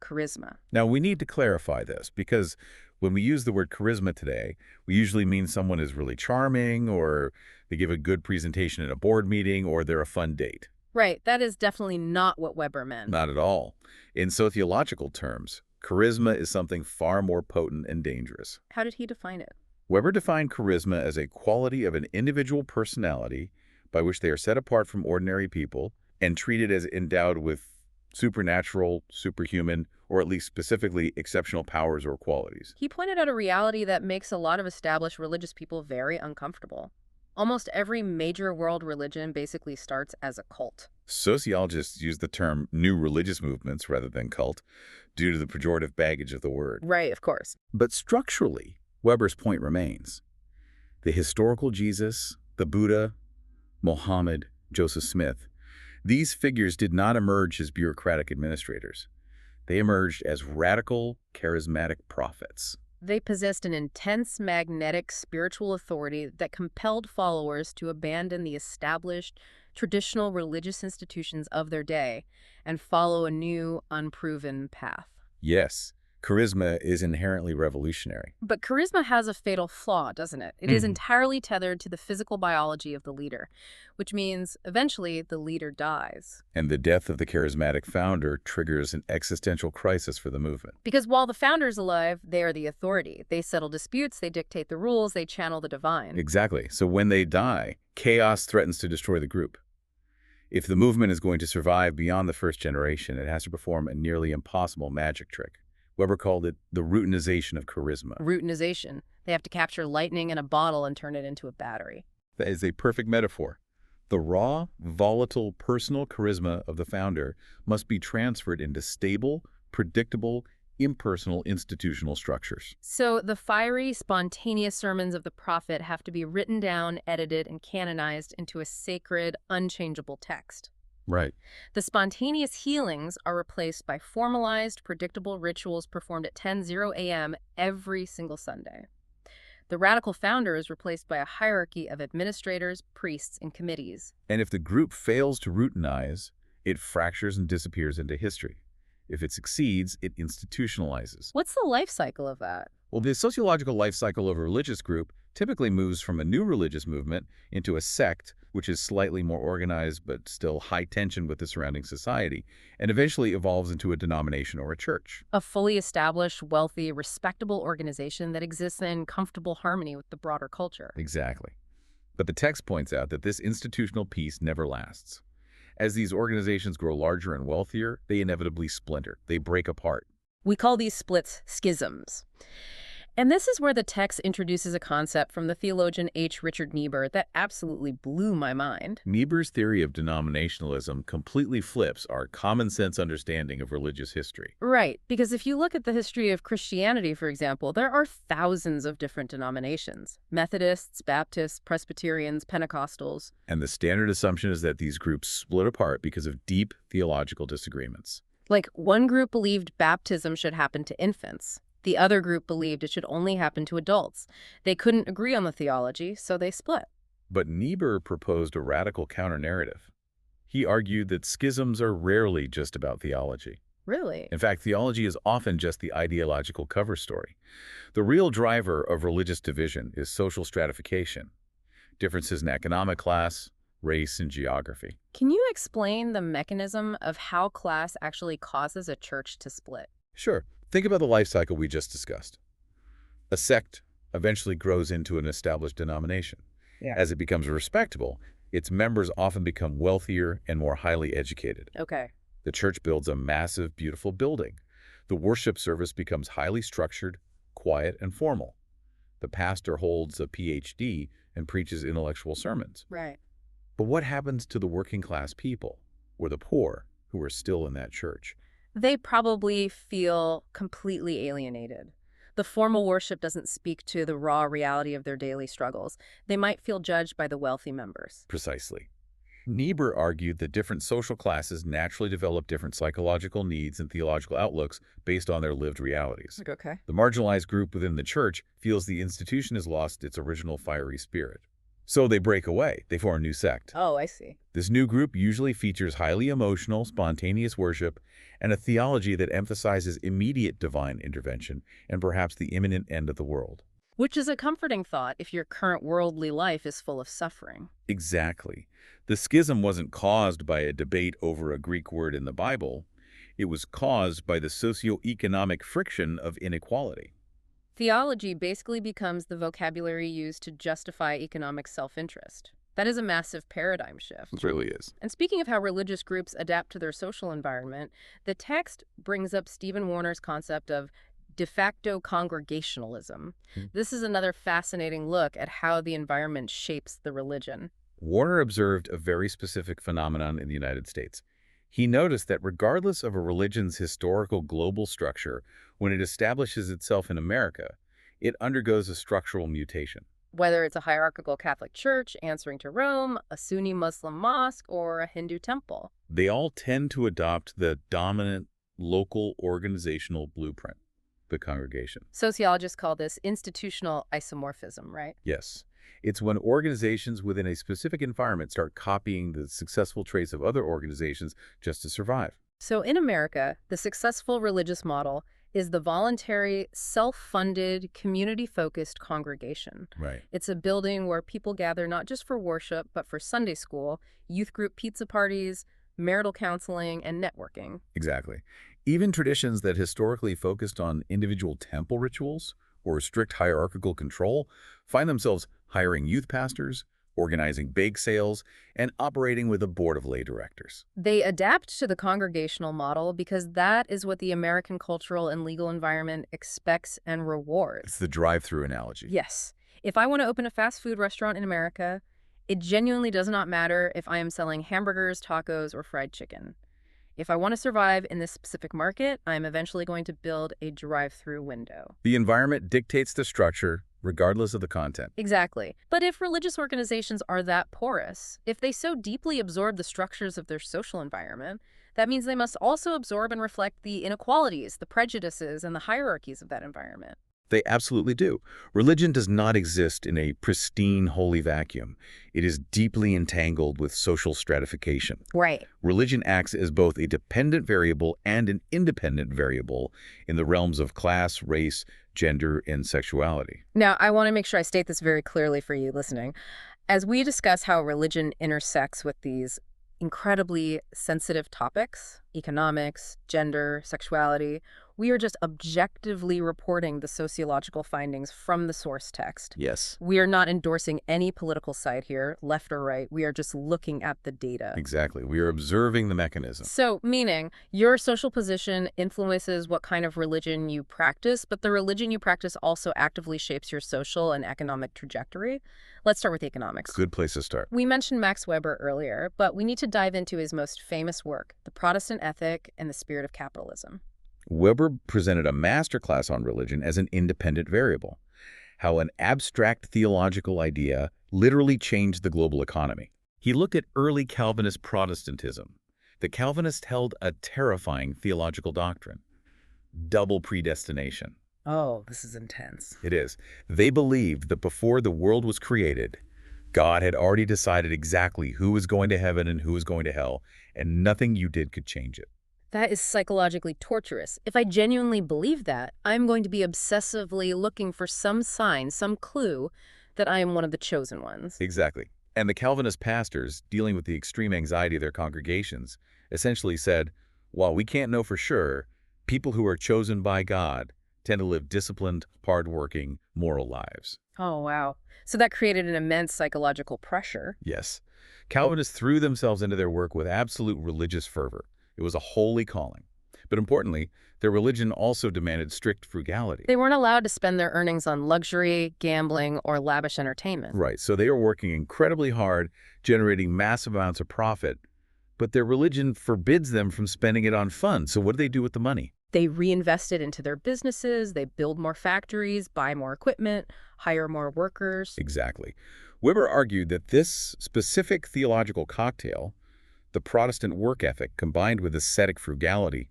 charisma. Now, we need to clarify this because when we use the word charisma today, we usually mean someone is really charming, or they give a good presentation at a board meeting, or they're a fun date. Right, that is definitely not what Weber meant. Not at all. In sociological terms, charisma is something far more potent and dangerous. How did he define it? Weber defined charisma as a quality of an individual personality by which they are set apart from ordinary people and treated as endowed with supernatural, superhuman, or at least specifically exceptional powers or qualities. He pointed out a reality that makes a lot of established religious people very uncomfortable. Almost every major world religion basically starts as a cult. Sociologists use the term new religious movements rather than cult due to the pejorative baggage of the word. Right, of course. But structurally, Weber's point remains. The historical Jesus, the Buddha, Mohammed, Joseph Smith, these figures did not emerge as bureaucratic administrators. They emerged as radical, charismatic prophets. They possessed an intense magnetic spiritual authority that compelled followers to abandon the established, traditional religious institutions of their day and follow a new, unproven path. Yes, charisma is inherently revolutionary. But charisma has a fatal flaw, doesn't it? It is entirely tethered to the physical biology of the leader, which means eventually the leader dies. And the death of the charismatic founder triggers an existential crisis for the movement. Because while the founder's alive, they are the authority. They settle disputes, they dictate the rules, they channel the divine. Exactly. So when they die, chaos threatens to destroy the group. If the movement is going to survive beyond the first generation, it has to perform a nearly impossible magic trick. Weber called it the routinization of charisma. Routinization. They have to capture lightning in a bottle and turn it into a battery. That is a perfect metaphor. The raw, volatile, personal charisma of the founder must be transferred into stable, predictable, impersonal institutional structures. So the fiery, spontaneous sermons of the prophet have to be written down, edited, and canonized into a sacred, unchangeable text. Right. The spontaneous healings are replaced by formalized, predictable rituals performed at 10:00 a.m. every single Sunday. The radical founder is replaced by a hierarchy of administrators, priests, and committees. And if the group fails to routinize, it fractures and disappears into history. If it succeeds, it institutionalizes. What's the life cycle of that? Well, the sociological life cycle of a religious group typically moves from a new religious movement into a sect, which is slightly more organized but still high tension with the surrounding society, and eventually evolves into a denomination or a church. A fully established, wealthy, respectable organization that exists in comfortable harmony with the broader culture. Exactly. But the text points out that this institutional peace never lasts. As these organizations grow larger and wealthier, they inevitably splinter. They break apart. We call these splits schisms. And this is where the text introduces a concept from the theologian H. Richard Niebuhr that absolutely blew my mind. Niebuhr's theory of denominationalism completely flips our common-sense understanding of religious history. Right, because if you look at the history of Christianity, for example, there are thousands of different denominations. Methodists, Baptists, Presbyterians, Pentecostals. And the standard assumption is that these groups split apart because of deep theological disagreements. Like, one group believed baptism should happen to infants. The other group believed it should only happen to adults. They couldn't agree on the theology, so they split. But Niebuhr proposed a radical counter-narrative. He argued that schisms are rarely just about theology. Really? In fact, theology is often just the ideological cover story. The real driver of religious division is social stratification, differences in economic class, race, and geography. Can you explain the mechanism of how class actually causes a church to split? Sure. Think about the life cycle we just discussed. A sect eventually grows into an established denomination. Yeah. As it becomes respectable, its members often become wealthier and more highly educated. Okay. The church builds a massive, beautiful building. The worship service becomes highly structured, quiet, and formal. The pastor holds a PhD and preaches intellectual sermons. Right. But what happens to the working class people, or the poor, who are still in that church? They probably feel completely alienated. The formal worship doesn't speak to the raw reality of their daily struggles. They might feel judged by the wealthy members. Precisely. Niebuhr argued that different social classes naturally develop different psychological needs and theological outlooks based on their lived realities. Okay. The marginalized group within the church feels the institution has lost its original fiery spirit. So they break away. They form a new sect. Oh, I see. This new group usually features highly emotional, spontaneous worship and a theology that emphasizes immediate divine intervention and perhaps the imminent end of the world. Which is a comforting thought if your current worldly life is full of suffering. Exactly. The schism wasn't caused by a debate over a Greek word in the Bible. It was caused by the socio-economic friction of inequality. Theology basically becomes the vocabulary used to justify economic self-interest. That is a massive paradigm shift. It really is. And speaking of how religious groups adapt to their social environment, the text brings up Stephen Warner's concept of de facto congregationalism. This is another fascinating look at how the environment shapes the religion. Warner observed a very specific phenomenon in the United States. He noticed that regardless of a religion's historical global structure, when it establishes itself in America, it undergoes a structural mutation. Whether it's a hierarchical Catholic church answering to Rome, a Sunni Muslim mosque, or a Hindu temple. They all tend to adopt the dominant local organizational blueprint, the congregation. Sociologists call this institutional isomorphism, right? Yes. It's when organizations within a specific environment start copying the successful traits of other organizations just to survive. So in America, the successful religious model is the voluntary, self-funded, community-focused congregation. Right. It's a building where people gather not just for worship, but for Sunday school, youth group pizza parties, marital counseling, and networking. Exactly. Even traditions that historically focused on individual temple rituals or strict hierarchical control find themselves hiring youth pastors, organizing bake sales, and operating with a board of lay directors. They adapt to the congregational model because that is what the American cultural and legal environment expects and rewards. It's the drive-through analogy. Yes. If I want to open a fast food restaurant in America, it genuinely does not matter if I am selling hamburgers, tacos, or fried chicken. If I want to survive in this specific market, I'm eventually going to build a drive-through window. The environment dictates the structure, regardless of the content. Exactly. But if religious organizations are that porous, if they so deeply absorb the structures of their social environment, that means they must also absorb and reflect the inequalities, the prejudices, and the hierarchies of that environment. They absolutely do. Religion does not exist in a pristine, holy vacuum. It is deeply entangled with social stratification. Right. Religion acts as both a dependent variable and an independent variable in the realms of class, race, gender, and sexuality. Now, I want to make sure I state this very clearly for you listening. As we discuss how religion intersects with these incredibly sensitive topics, economics, gender, sexuality. We are just objectively reporting the sociological findings from the source text. Yes. We are not endorsing any political side here, left or right. We are just looking at the data. Exactly. We are observing the mechanism. So, meaning, your social position influences what kind of religion you practice, but the religion you practice also actively shapes your social and economic trajectory. Let's start with economics. Good place to start. We mentioned Max Weber earlier, but we need to dive into his most famous work, The Protestant Ethic and the Spirit of Capitalism. Weber presented a masterclass on religion as an independent variable, how an abstract theological idea literally changed the global economy. He looked at early Calvinist Protestantism. The Calvinists held a terrifying theological doctrine: double predestination. Oh, this is intense. It is. They believed that before the world was created, God had already decided exactly who was going to heaven and who was going to hell, and nothing you did could change it. That is psychologically torturous. If I genuinely believe that, I'm going to be obsessively looking for some sign, some clue that I am one of the chosen ones. Exactly. And the Calvinist pastors, dealing with the extreme anxiety of their congregations, essentially said, while we can't know for sure, people who are chosen by God tend to live disciplined, hardworking, moral lives. Oh, wow. So that created an immense psychological pressure. Yes. Calvinists threw themselves into their work with absolute religious fervor. It was a holy calling. But importantly, their religion also demanded strict frugality. They weren't allowed to spend their earnings on luxury, gambling, or lavish entertainment. Right, so they are working incredibly hard, generating massive amounts of profit, but their religion forbids them from spending it on fun. So what do they do with the money? They reinvest it into their businesses, they build more factories, buy more equipment, hire more workers. Exactly. Weber argued that this specific theological cocktail, the Protestant work ethic combined with ascetic frugality,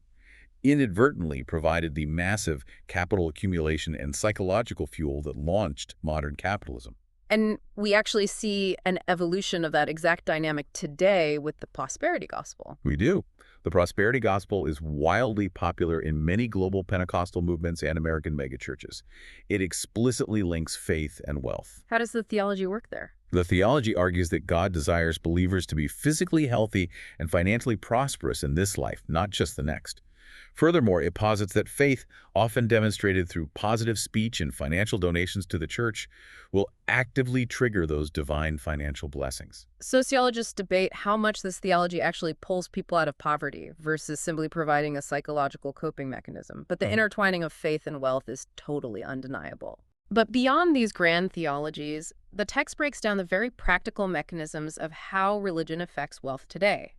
inadvertently provided the massive capital accumulation and psychological fuel that launched modern capitalism. And we actually see an evolution of that exact dynamic today with the prosperity gospel. We do. The prosperity gospel is wildly popular in many global Pentecostal movements and American megachurches. It explicitly links faith and wealth. How does the theology work there? The theology argues that God desires believers to be physically healthy and financially prosperous in this life, not just the next. Furthermore, it posits that faith, often demonstrated through positive speech and financial donations to the church, will actively trigger those divine financial blessings. Sociologists debate how much this theology actually pulls people out of poverty versus simply providing a psychological coping mechanism. But the intertwining of faith and wealth is totally undeniable. But beyond these grand theologies, the text breaks down the very practical mechanisms of how religion affects wealth today.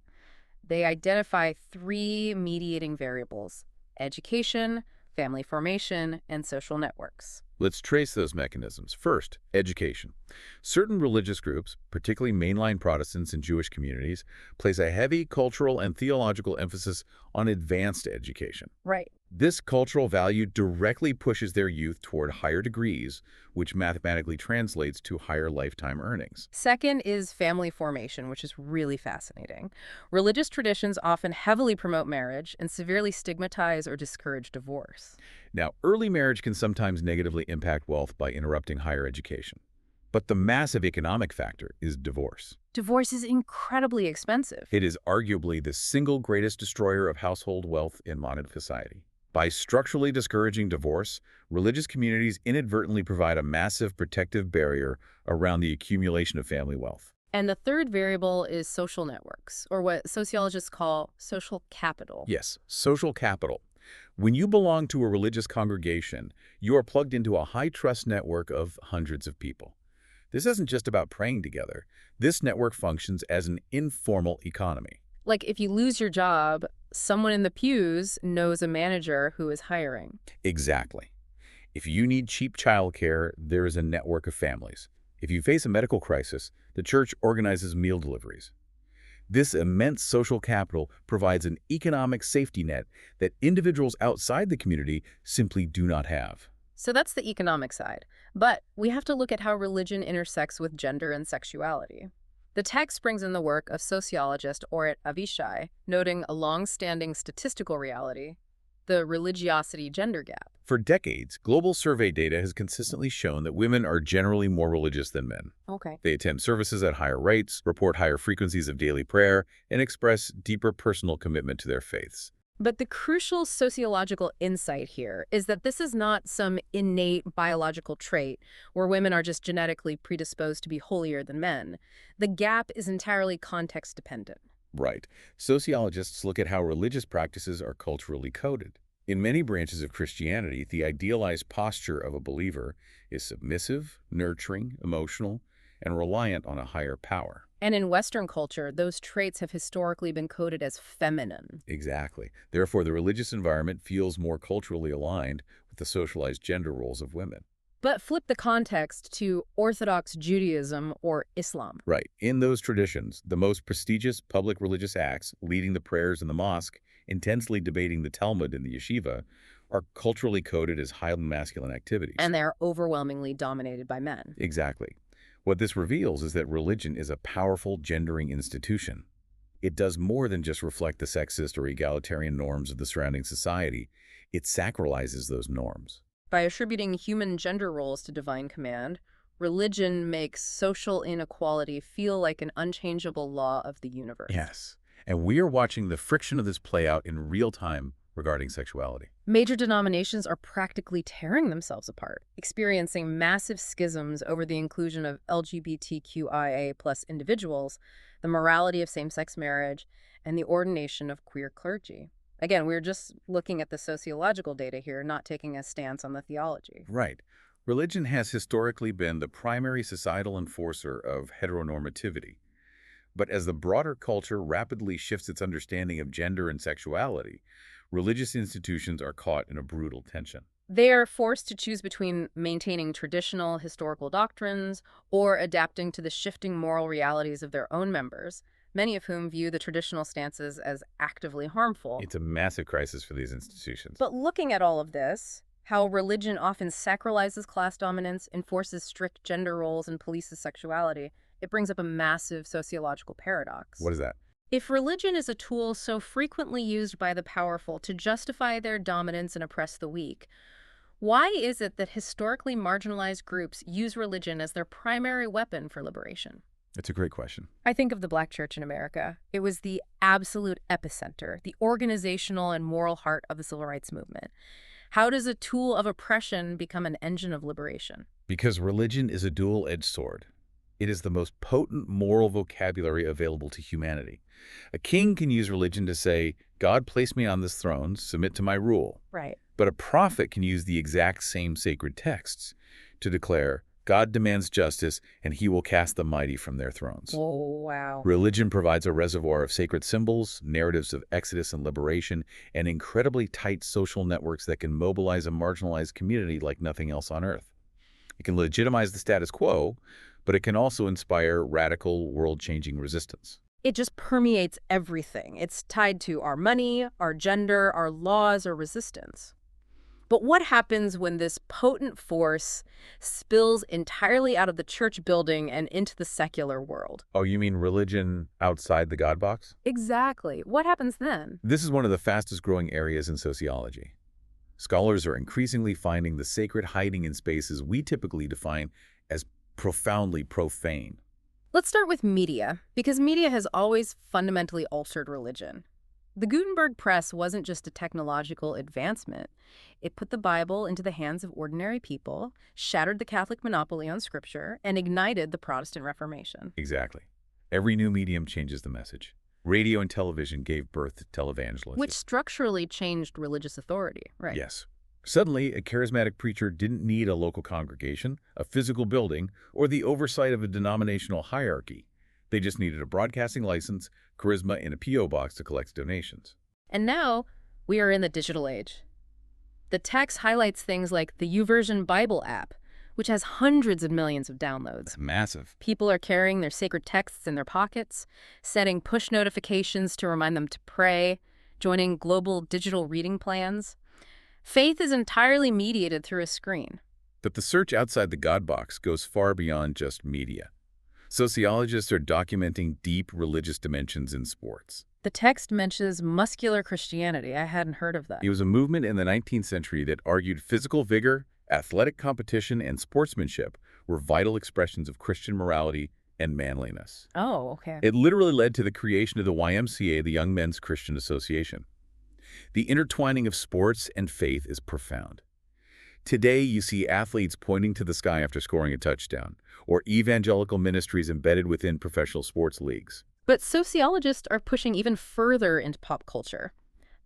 They identify three mediating variables: education, family formation, and social networks. Let's trace those mechanisms. First, education. Certain religious groups, particularly mainline Protestants and Jewish communities, place a heavy cultural and theological emphasis on advanced education. Right. This cultural value directly pushes their youth toward higher degrees, which mathematically translates to higher lifetime earnings. Second is family formation, which is really fascinating. Religious traditions often heavily promote marriage and severely stigmatize or discourage divorce. Now, early marriage can sometimes negatively impact wealth by interrupting higher education. But the massive economic factor is divorce. Divorce is incredibly expensive. It is arguably the single greatest destroyer of household wealth in modern society. By structurally discouraging divorce, religious communities inadvertently provide a massive protective barrier around the accumulation of family wealth. And the third variable is social networks, or what sociologists call social capital. Yes, social capital. When you belong to a religious congregation, you are plugged into a high-trust network of hundreds of people. This isn't just about praying together. This network functions as an informal economy. Like if you lose your job, someone in the pews knows a manager who is hiring. Exactly. If you need cheap childcare, there is a network of families. If you face a medical crisis, the church organizes meal deliveries. This immense social capital provides an economic safety net that individuals outside the community simply do not have. So that's the economic side. But we have to look at how religion intersects with gender and sexuality. The text brings in the work of sociologist Orit Avishai, noting a long-standing statistical reality. the religiosity gender gap. For decades, global survey data has consistently shown that women are generally more religious than men. Okay. They attend services at higher rates, report higher frequencies of daily prayer, and express deeper personal commitment to their faiths. But the crucial sociological insight here is that this is not some innate biological trait where women are just genetically predisposed to be holier than men. The gap is entirely context dependent. Right. Sociologists look at how religious practices are culturally coded. In many branches of Christianity, the idealized posture of a believer is submissive, nurturing, emotional, and reliant on a higher power. And in Western culture, those traits have historically been coded as feminine. Exactly. Therefore, the religious environment feels more culturally aligned with the socialized gender roles of women. But flip the context to Orthodox Judaism or Islam. Right. In those traditions, the most prestigious public religious acts, leading the prayers in the mosque, intensely debating the Talmud in the yeshiva, are culturally coded as highly masculine activities. And they're overwhelmingly dominated by men. Exactly. What this reveals is that religion is a powerful gendering institution. It does more than just reflect the sexist or egalitarian norms of the surrounding society. It sacralizes those norms. By attributing human gender roles to divine command, religion makes social inequality feel like an unchangeable law of the universe. Yes. And we are watching the friction of this play out in real time regarding sexuality. Major denominations are practically tearing themselves apart, experiencing massive schisms over the inclusion of LGBTQIA+ individuals, the morality of same-sex marriage, and the ordination of queer clergy. Again, we're just looking at the sociological data here, not taking a stance on the theology. Right. Religion has historically been the primary societal enforcer of heteronormativity. But as the broader culture rapidly shifts its understanding of gender and sexuality, religious institutions are caught in a brutal tension. They are forced to choose between maintaining traditional historical doctrines or adapting to the shifting moral realities of their own members, many of whom view the traditional stances as actively harmful. It's a massive crisis for these institutions. But looking at all of this, how religion often sacralizes class dominance, enforces strict gender roles, and polices sexuality, it brings up a massive sociological paradox. What is that? If religion is a tool so frequently used by the powerful to justify their dominance and oppress the weak, why is it that historically marginalized groups use religion as their primary weapon for liberation? It's a great question. I think of the Black church in America. It was the absolute epicenter, the organizational and moral heart of the civil rights movement. How does a tool of oppression become an engine of liberation? Because religion is a dual-edged sword. It is the most potent moral vocabulary available to humanity. A king can use religion to say, God placed me on this throne, submit to my rule. Right. But a prophet can use the exact same sacred texts to declare, God demands justice, and he will cast the mighty from their thrones. Oh, wow. Religion provides a reservoir of sacred symbols, narratives of exodus and liberation, and incredibly tight social networks that can mobilize a marginalized community like nothing else on earth. It can legitimize the status quo, but it can also inspire radical, world-changing resistance. It just permeates everything. It's tied to our money, our gender, our laws, or resistance. But what happens when this potent force spills entirely out of the church building and into the secular world? Oh, you mean religion outside the God box? Exactly. What happens then? This is one of the fastest growing areas in sociology. Scholars are increasingly finding the sacred hiding in spaces we typically define as profoundly profane. Let's start with media, because media has always fundamentally altered religion. The Gutenberg press wasn't just a technological advancement. It put the Bible into the hands of ordinary people, shattered the Catholic monopoly on Scripture, and ignited the Protestant Reformation. Exactly. Every new medium changes the message. Radio and television gave birth to televangelism. Which structurally changed religious authority, right? Yes. Suddenly, a charismatic preacher didn't need a local congregation, a physical building, or the oversight of a denominational hierarchy. They just needed a broadcasting license, charisma, and a P.O. box to collect donations. And now, we are in the digital age. The text highlights things like the YouVersion Bible app, which has hundreds of millions of downloads. That's massive. People are carrying their sacred texts in their pockets, setting push notifications to remind them to pray, joining global digital reading plans. Faith is entirely mediated through a screen. But the search outside the God box goes far beyond just media. Sociologists are documenting deep religious dimensions in sports. The text mentions muscular Christianity. I hadn't heard of that. It was a movement in the 19th century that argued physical vigor, athletic competition, and sportsmanship were vital expressions of Christian morality and manliness. Oh, okay. It literally led to the creation of the YMCA, the Young Men's Christian Association. The intertwining of sports and faith is profound. Today, you see athletes pointing to the sky after scoring a touchdown, or evangelical ministries embedded within professional sports leagues. But sociologists are pushing even further into pop culture.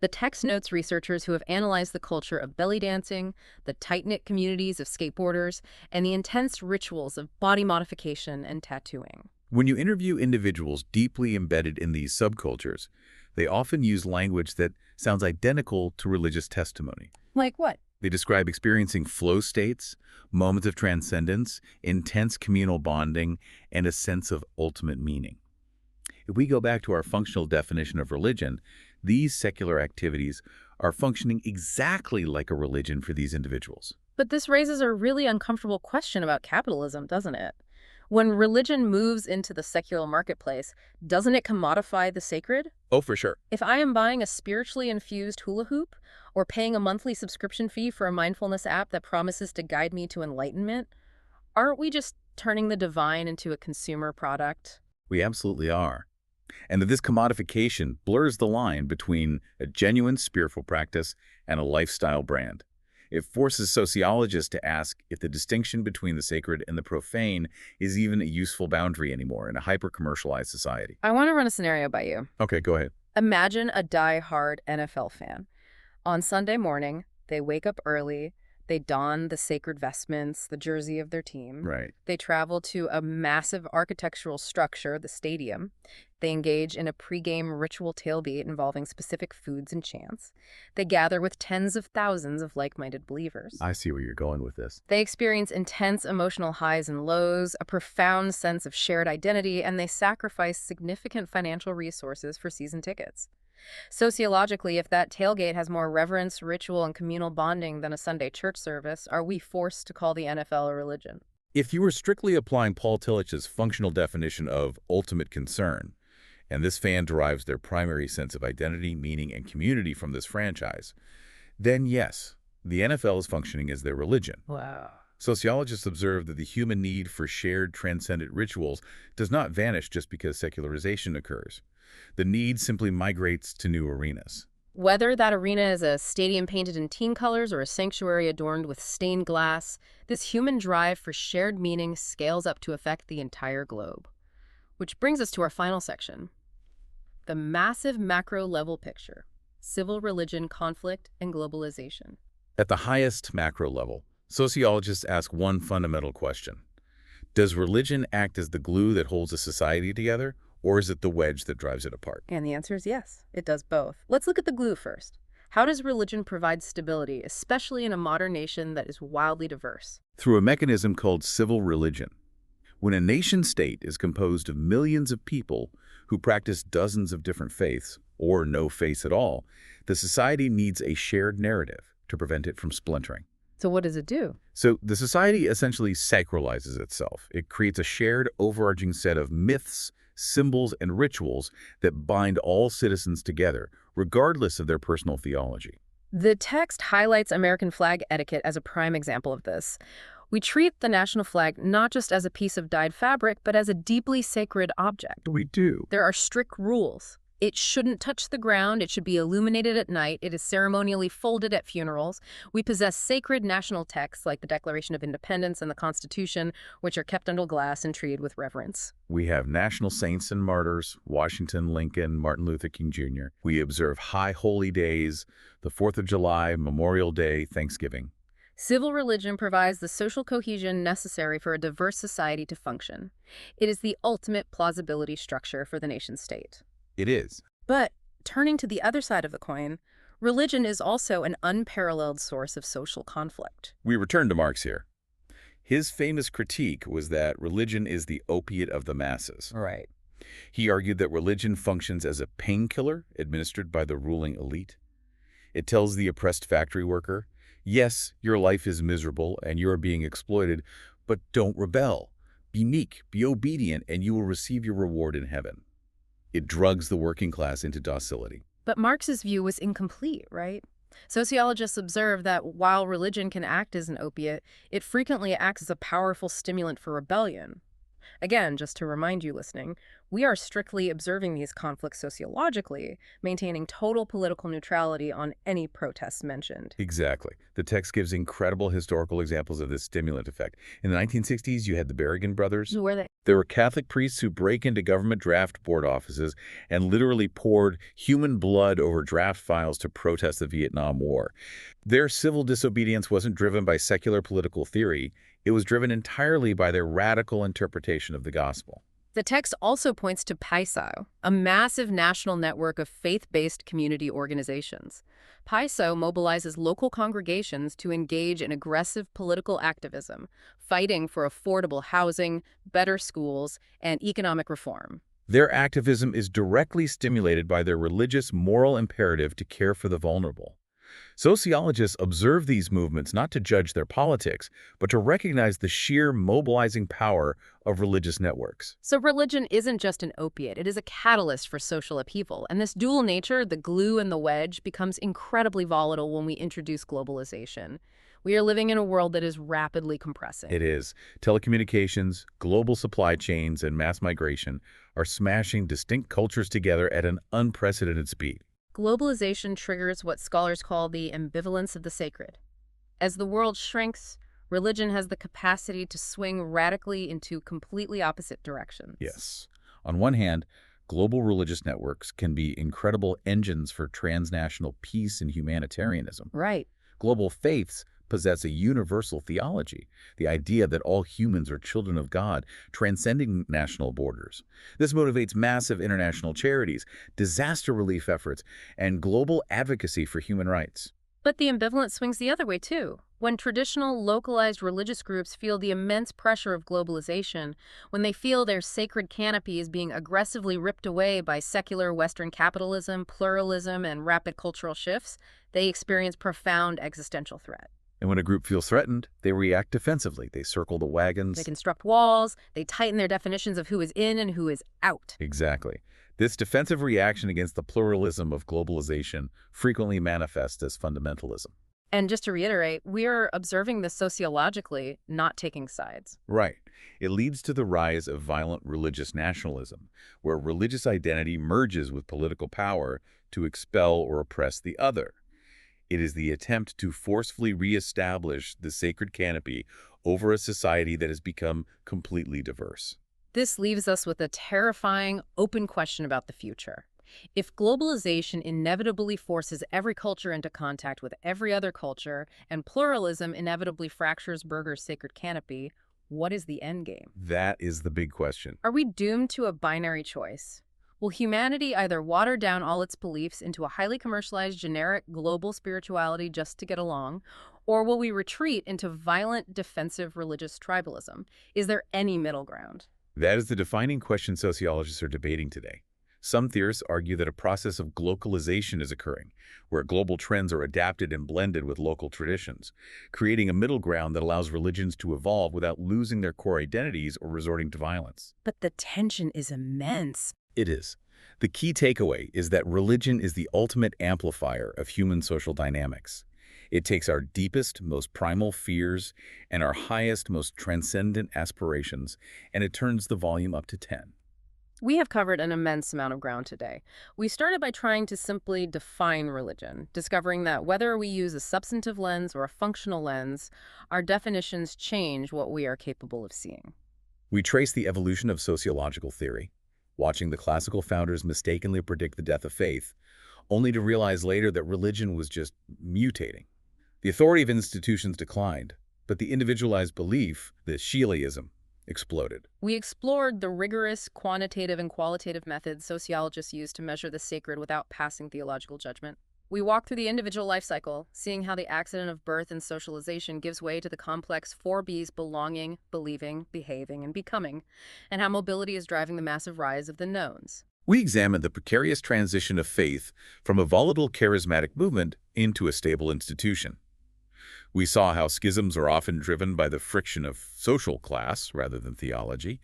The text notes researchers who have analyzed the culture of belly dancing, the tight-knit communities of skateboarders, and the intense rituals of body modification and tattooing. When you interview individuals deeply embedded in these subcultures, they often use language that sounds identical to religious testimony. Like what? They describe experiencing flow states, moments of transcendence, intense communal bonding, and a sense of ultimate meaning. If we go back to our functional definition of religion, these secular activities are functioning exactly like a religion for these individuals. But this raises a really uncomfortable question about capitalism, doesn't it? When religion moves into the secular marketplace, doesn't it commodify the sacred? Oh, for sure. If I am buying a spiritually infused hula hoop or paying a monthly subscription fee for a mindfulness app that promises to guide me to enlightenment, aren't we just turning the divine into a consumer product? We absolutely are. And that this commodification blurs the line between a genuine spiritual practice and a lifestyle brand. It forces sociologists to ask if the distinction between the sacred and the profane is even a useful boundary anymore in a hyper-commercialized society. I want to run a scenario by you. Okay, go ahead. Imagine a die-hard NFL fan. On Sunday morning, they wake up early, they don the sacred vestments, the jersey of their team. Right. They travel to a massive architectural structure, the stadium. They engage in a pregame ritual tailgate involving specific foods and chants. They gather with tens of thousands of like-minded believers. I see where you're going with this. They experience intense emotional highs and lows, a profound sense of shared identity, and they sacrifice significant financial resources for season tickets. Sociologically, if that tailgate has more reverence, ritual, and communal bonding than a Sunday church service, are we forced to call the NFL a religion? If you were strictly applying Paul Tillich's functional definition of ultimate concern, and this fan derives their primary sense of identity, meaning, and community from this franchise, then yes, the NFL is functioning as their religion. Wow. Sociologists observe that the human need for shared transcendent rituals does not vanish just because secularization occurs. The need simply migrates to new arenas. Whether that arena is a stadium painted in teen colors or a sanctuary adorned with stained glass, this human drive for shared meaning scales up to affect the entire globe. Which brings us to our final section. The massive macro-level picture. Civil religion, conflict, and globalization. At the highest macro level, sociologists ask one fundamental question. Does religion act as the glue that holds a society together, or is it the wedge that drives it apart? And the answer is yes, it does both. Let's look at the glue first. How does religion provide stability, especially in a modern nation that is wildly diverse? Through a mechanism called civil religion. When a nation-state is composed of millions of people who practice dozens of different faiths, or no faiths at all, the society needs a shared narrative to prevent it from splintering. So what does it do? So the society essentially sacralizes itself. It creates a shared overarching set of myths, symbols, and rituals that bind all citizens together, regardless of their personal theology. The text highlights American flag etiquette as a prime example of this. We treat the national flag not just as a piece of dyed fabric, but as a deeply sacred object. We do. There are strict rules. It shouldn't touch the ground. It should be illuminated at night. It is ceremonially folded at funerals. We possess sacred national texts like the Declaration of Independence and the Constitution, which are kept under glass and treated with reverence. We have national saints and martyrs, Washington, Lincoln, Martin Luther King Jr. We observe high holy days, the 4th of July, Memorial Day, Thanksgiving. Civil religion provides the social cohesion necessary for a diverse society to function. It is the ultimate plausibility structure for the nation-state. It is. But turning to the other side of the coin, religion is also an unparalleled source of social conflict. We return to Marx here. His famous critique was that religion is the opiate of the masses. Right. He argued that religion functions as a painkiller administered by the ruling elite. It tells the oppressed factory worker, yes, your life is miserable and you are being exploited, but don't rebel. Be meek, be obedient, and you will receive your reward in heaven. It drugs the working class into docility. But Marx's view was incomplete, right? Sociologists observe that while religion can act as an opiate, it frequently acts as a powerful stimulant for rebellion. Again, just to remind you listening, we are strictly observing these conflicts sociologically, maintaining total political neutrality on any protests mentioned. Exactly. The text gives incredible historical examples of this stimulant effect. In the 1960s, you had the Berrigan brothers. Who were they? There were Catholic priests who break into government draft board offices and literally poured human blood over draft files to protest the Vietnam War. Their civil disobedience wasn't driven by secular political theory. It was driven entirely by their radical interpretation of the gospel. The text also points to PAISO, a massive national network of faith-based community organizations. PAISO mobilizes local congregations to engage in aggressive political activism, fighting for affordable housing, better schools, and economic reform. Their activism is directly stimulated by their religious moral imperative to care for the vulnerable. Sociologists observe these movements not to judge their politics, but to recognize the sheer mobilizing power of religious networks. So religion isn't just an opiate, it is a catalyst for social upheaval. And this dual nature, the glue and the wedge, becomes incredibly volatile when we introduce globalization. We are living in a world that is rapidly compressing. It is. Telecommunications, global supply chains, and mass migration are smashing distinct cultures together at an unprecedented speed. Globalization triggers what scholars call the ambivalence of the sacred. As the world shrinks, religion has the capacity to swing radically into completely opposite directions. Yes. On one hand, global religious networks can be incredible engines for transnational peace and humanitarianism. Right. Global faiths possess a universal theology, the idea that all humans are children of God, transcending national borders. This motivates massive international charities, disaster relief efforts, and global advocacy for human rights. But the ambivalence swings the other way, too. When traditional, localized religious groups feel the immense pressure of globalization, when they feel their sacred canopy is being aggressively ripped away by secular Western capitalism, pluralism, and rapid cultural shifts, they experience profound existential threat. And when a group feels threatened, they react defensively. They circle the wagons. They construct walls, they tighten their definitions of who is in and who is out. Exactly. This defensive reaction against the pluralism of globalization frequently manifests as fundamentalism. And just to reiterate, we are observing this sociologically, not taking sides. Right. It leads to the rise of violent religious nationalism, where religious identity merges with political power to expel or oppress the other. It is the attempt to forcefully reestablish the sacred canopy over a society that has become completely diverse. This leaves us with a terrifying, open question about the future. If globalization inevitably forces every culture into contact with every other culture, and pluralism inevitably fractures Berger's sacred canopy, what is the end game? That is the big question. Are we doomed to a binary choice? Will humanity either water down all its beliefs into a highly commercialized, generic, global spirituality just to get along, or will we retreat into violent, defensive religious tribalism? Is there any middle ground? That is the defining question sociologists are debating today. Some theorists argue that a process of glocalization is occurring, where global trends are adapted and blended with local traditions, creating a middle ground that allows religions to evolve without losing their core identities or resorting to violence. But the tension is immense. It is. The key takeaway is that religion is the ultimate amplifier of human social dynamics. It takes our deepest, most primal fears and our highest, most transcendent aspirations, and it turns the volume up to 10. We have covered an immense amount of ground today. We started by trying to simply define religion, discovering that whether we use a substantive lens or a functional lens, our definitions change what we are capable of seeing. We trace the evolution of sociological theory, watching the classical founders mistakenly predict the death of faith, only to realize later that religion was just mutating. The authority of institutions declined, but the individualized belief, the Sheilaism, exploded. We explored the rigorous quantitative and qualitative methods sociologists use to measure the sacred without passing theological judgment. We walked through the individual life cycle, seeing how the accident of birth and socialization gives way to the complex 4Bs: belonging, believing, behaving, and becoming, and how mobility is driving the massive rise of the knowns. We examined the precarious transition of faith from a volatile charismatic movement into a stable institution. We saw how schisms are often driven by the friction of social class rather than theology,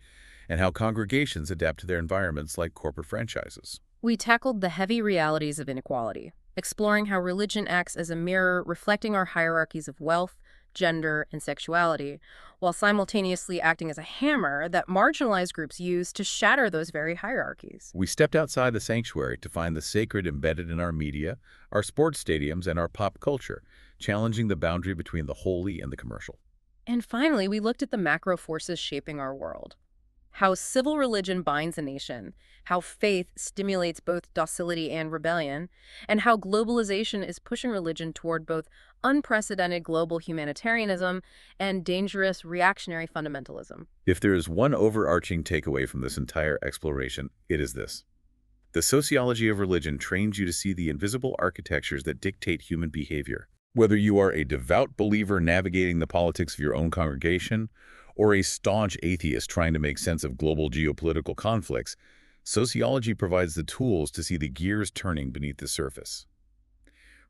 and how congregations adapt to their environments like corporate franchises. We tackled the heavy realities of inequality, exploring how religion acts as a mirror reflecting our hierarchies of wealth, gender, and sexuality, while simultaneously acting as a hammer that marginalized groups use to shatter those very hierarchies. We stepped outside the sanctuary to find the sacred embedded in our media, our sports stadiums, and our pop culture, challenging the boundary between the holy and the commercial. And finally, we looked at the macro forces shaping our world. How civil religion binds a nation, how faith stimulates both docility and rebellion, and how globalization is pushing religion toward both unprecedented global humanitarianism and dangerous reactionary fundamentalism. If there is one overarching takeaway from this entire exploration, it is this. The sociology of religion trains you to see the invisible architectures that dictate human behavior. Whether you are a devout believer navigating the politics of your own congregation, or a staunch atheist trying to make sense of global geopolitical conflicts, sociology provides the tools to see the gears turning beneath the surface.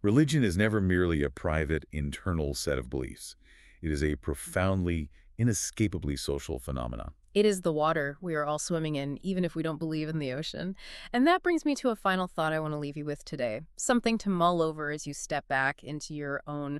Religion is never merely a private, internal set of beliefs. It is a profoundly, inescapably social phenomenon. It is the water we are all swimming in, even if we don't believe in the ocean. And that brings me to a final thought I want to leave you with today, something to mull over as you step back into your own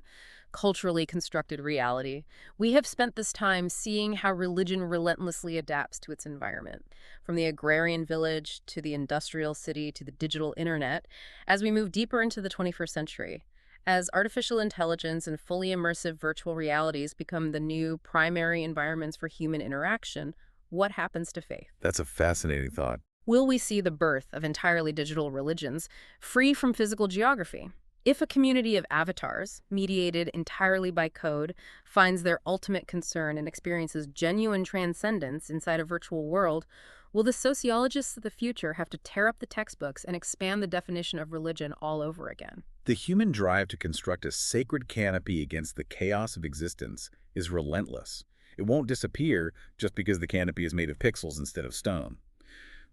culturally constructed reality. We have spent this time seeing how religion relentlessly adapts to its environment, from the agrarian village to the industrial city to the digital internet, as we move deeper into the 21st century. As artificial intelligence and fully immersive virtual realities become the new primary environments for human interaction, what happens to faith? That's a fascinating thought. Will we see the birth of entirely digital religions, free from physical geography? If a community of avatars, mediated entirely by code, finds their ultimate concern and experiences genuine transcendence inside a virtual world, will the sociologists of the future have to tear up the textbooks and expand the definition of religion all over again? The human drive to construct a sacred canopy against the chaos of existence is relentless. It won't disappear just because the canopy is made of pixels instead of stone.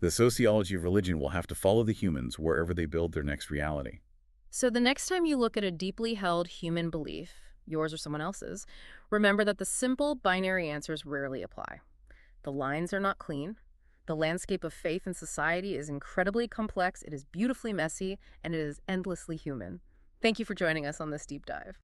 The sociology of religion will have to follow the humans wherever they build their next reality. So the next time you look at a deeply held human belief, yours or someone else's, remember that the simple binary answers rarely apply. The lines are not clean. The landscape of faith and society is incredibly complex, it is beautifully messy, and it is endlessly human. Thank you for joining us on this deep dive.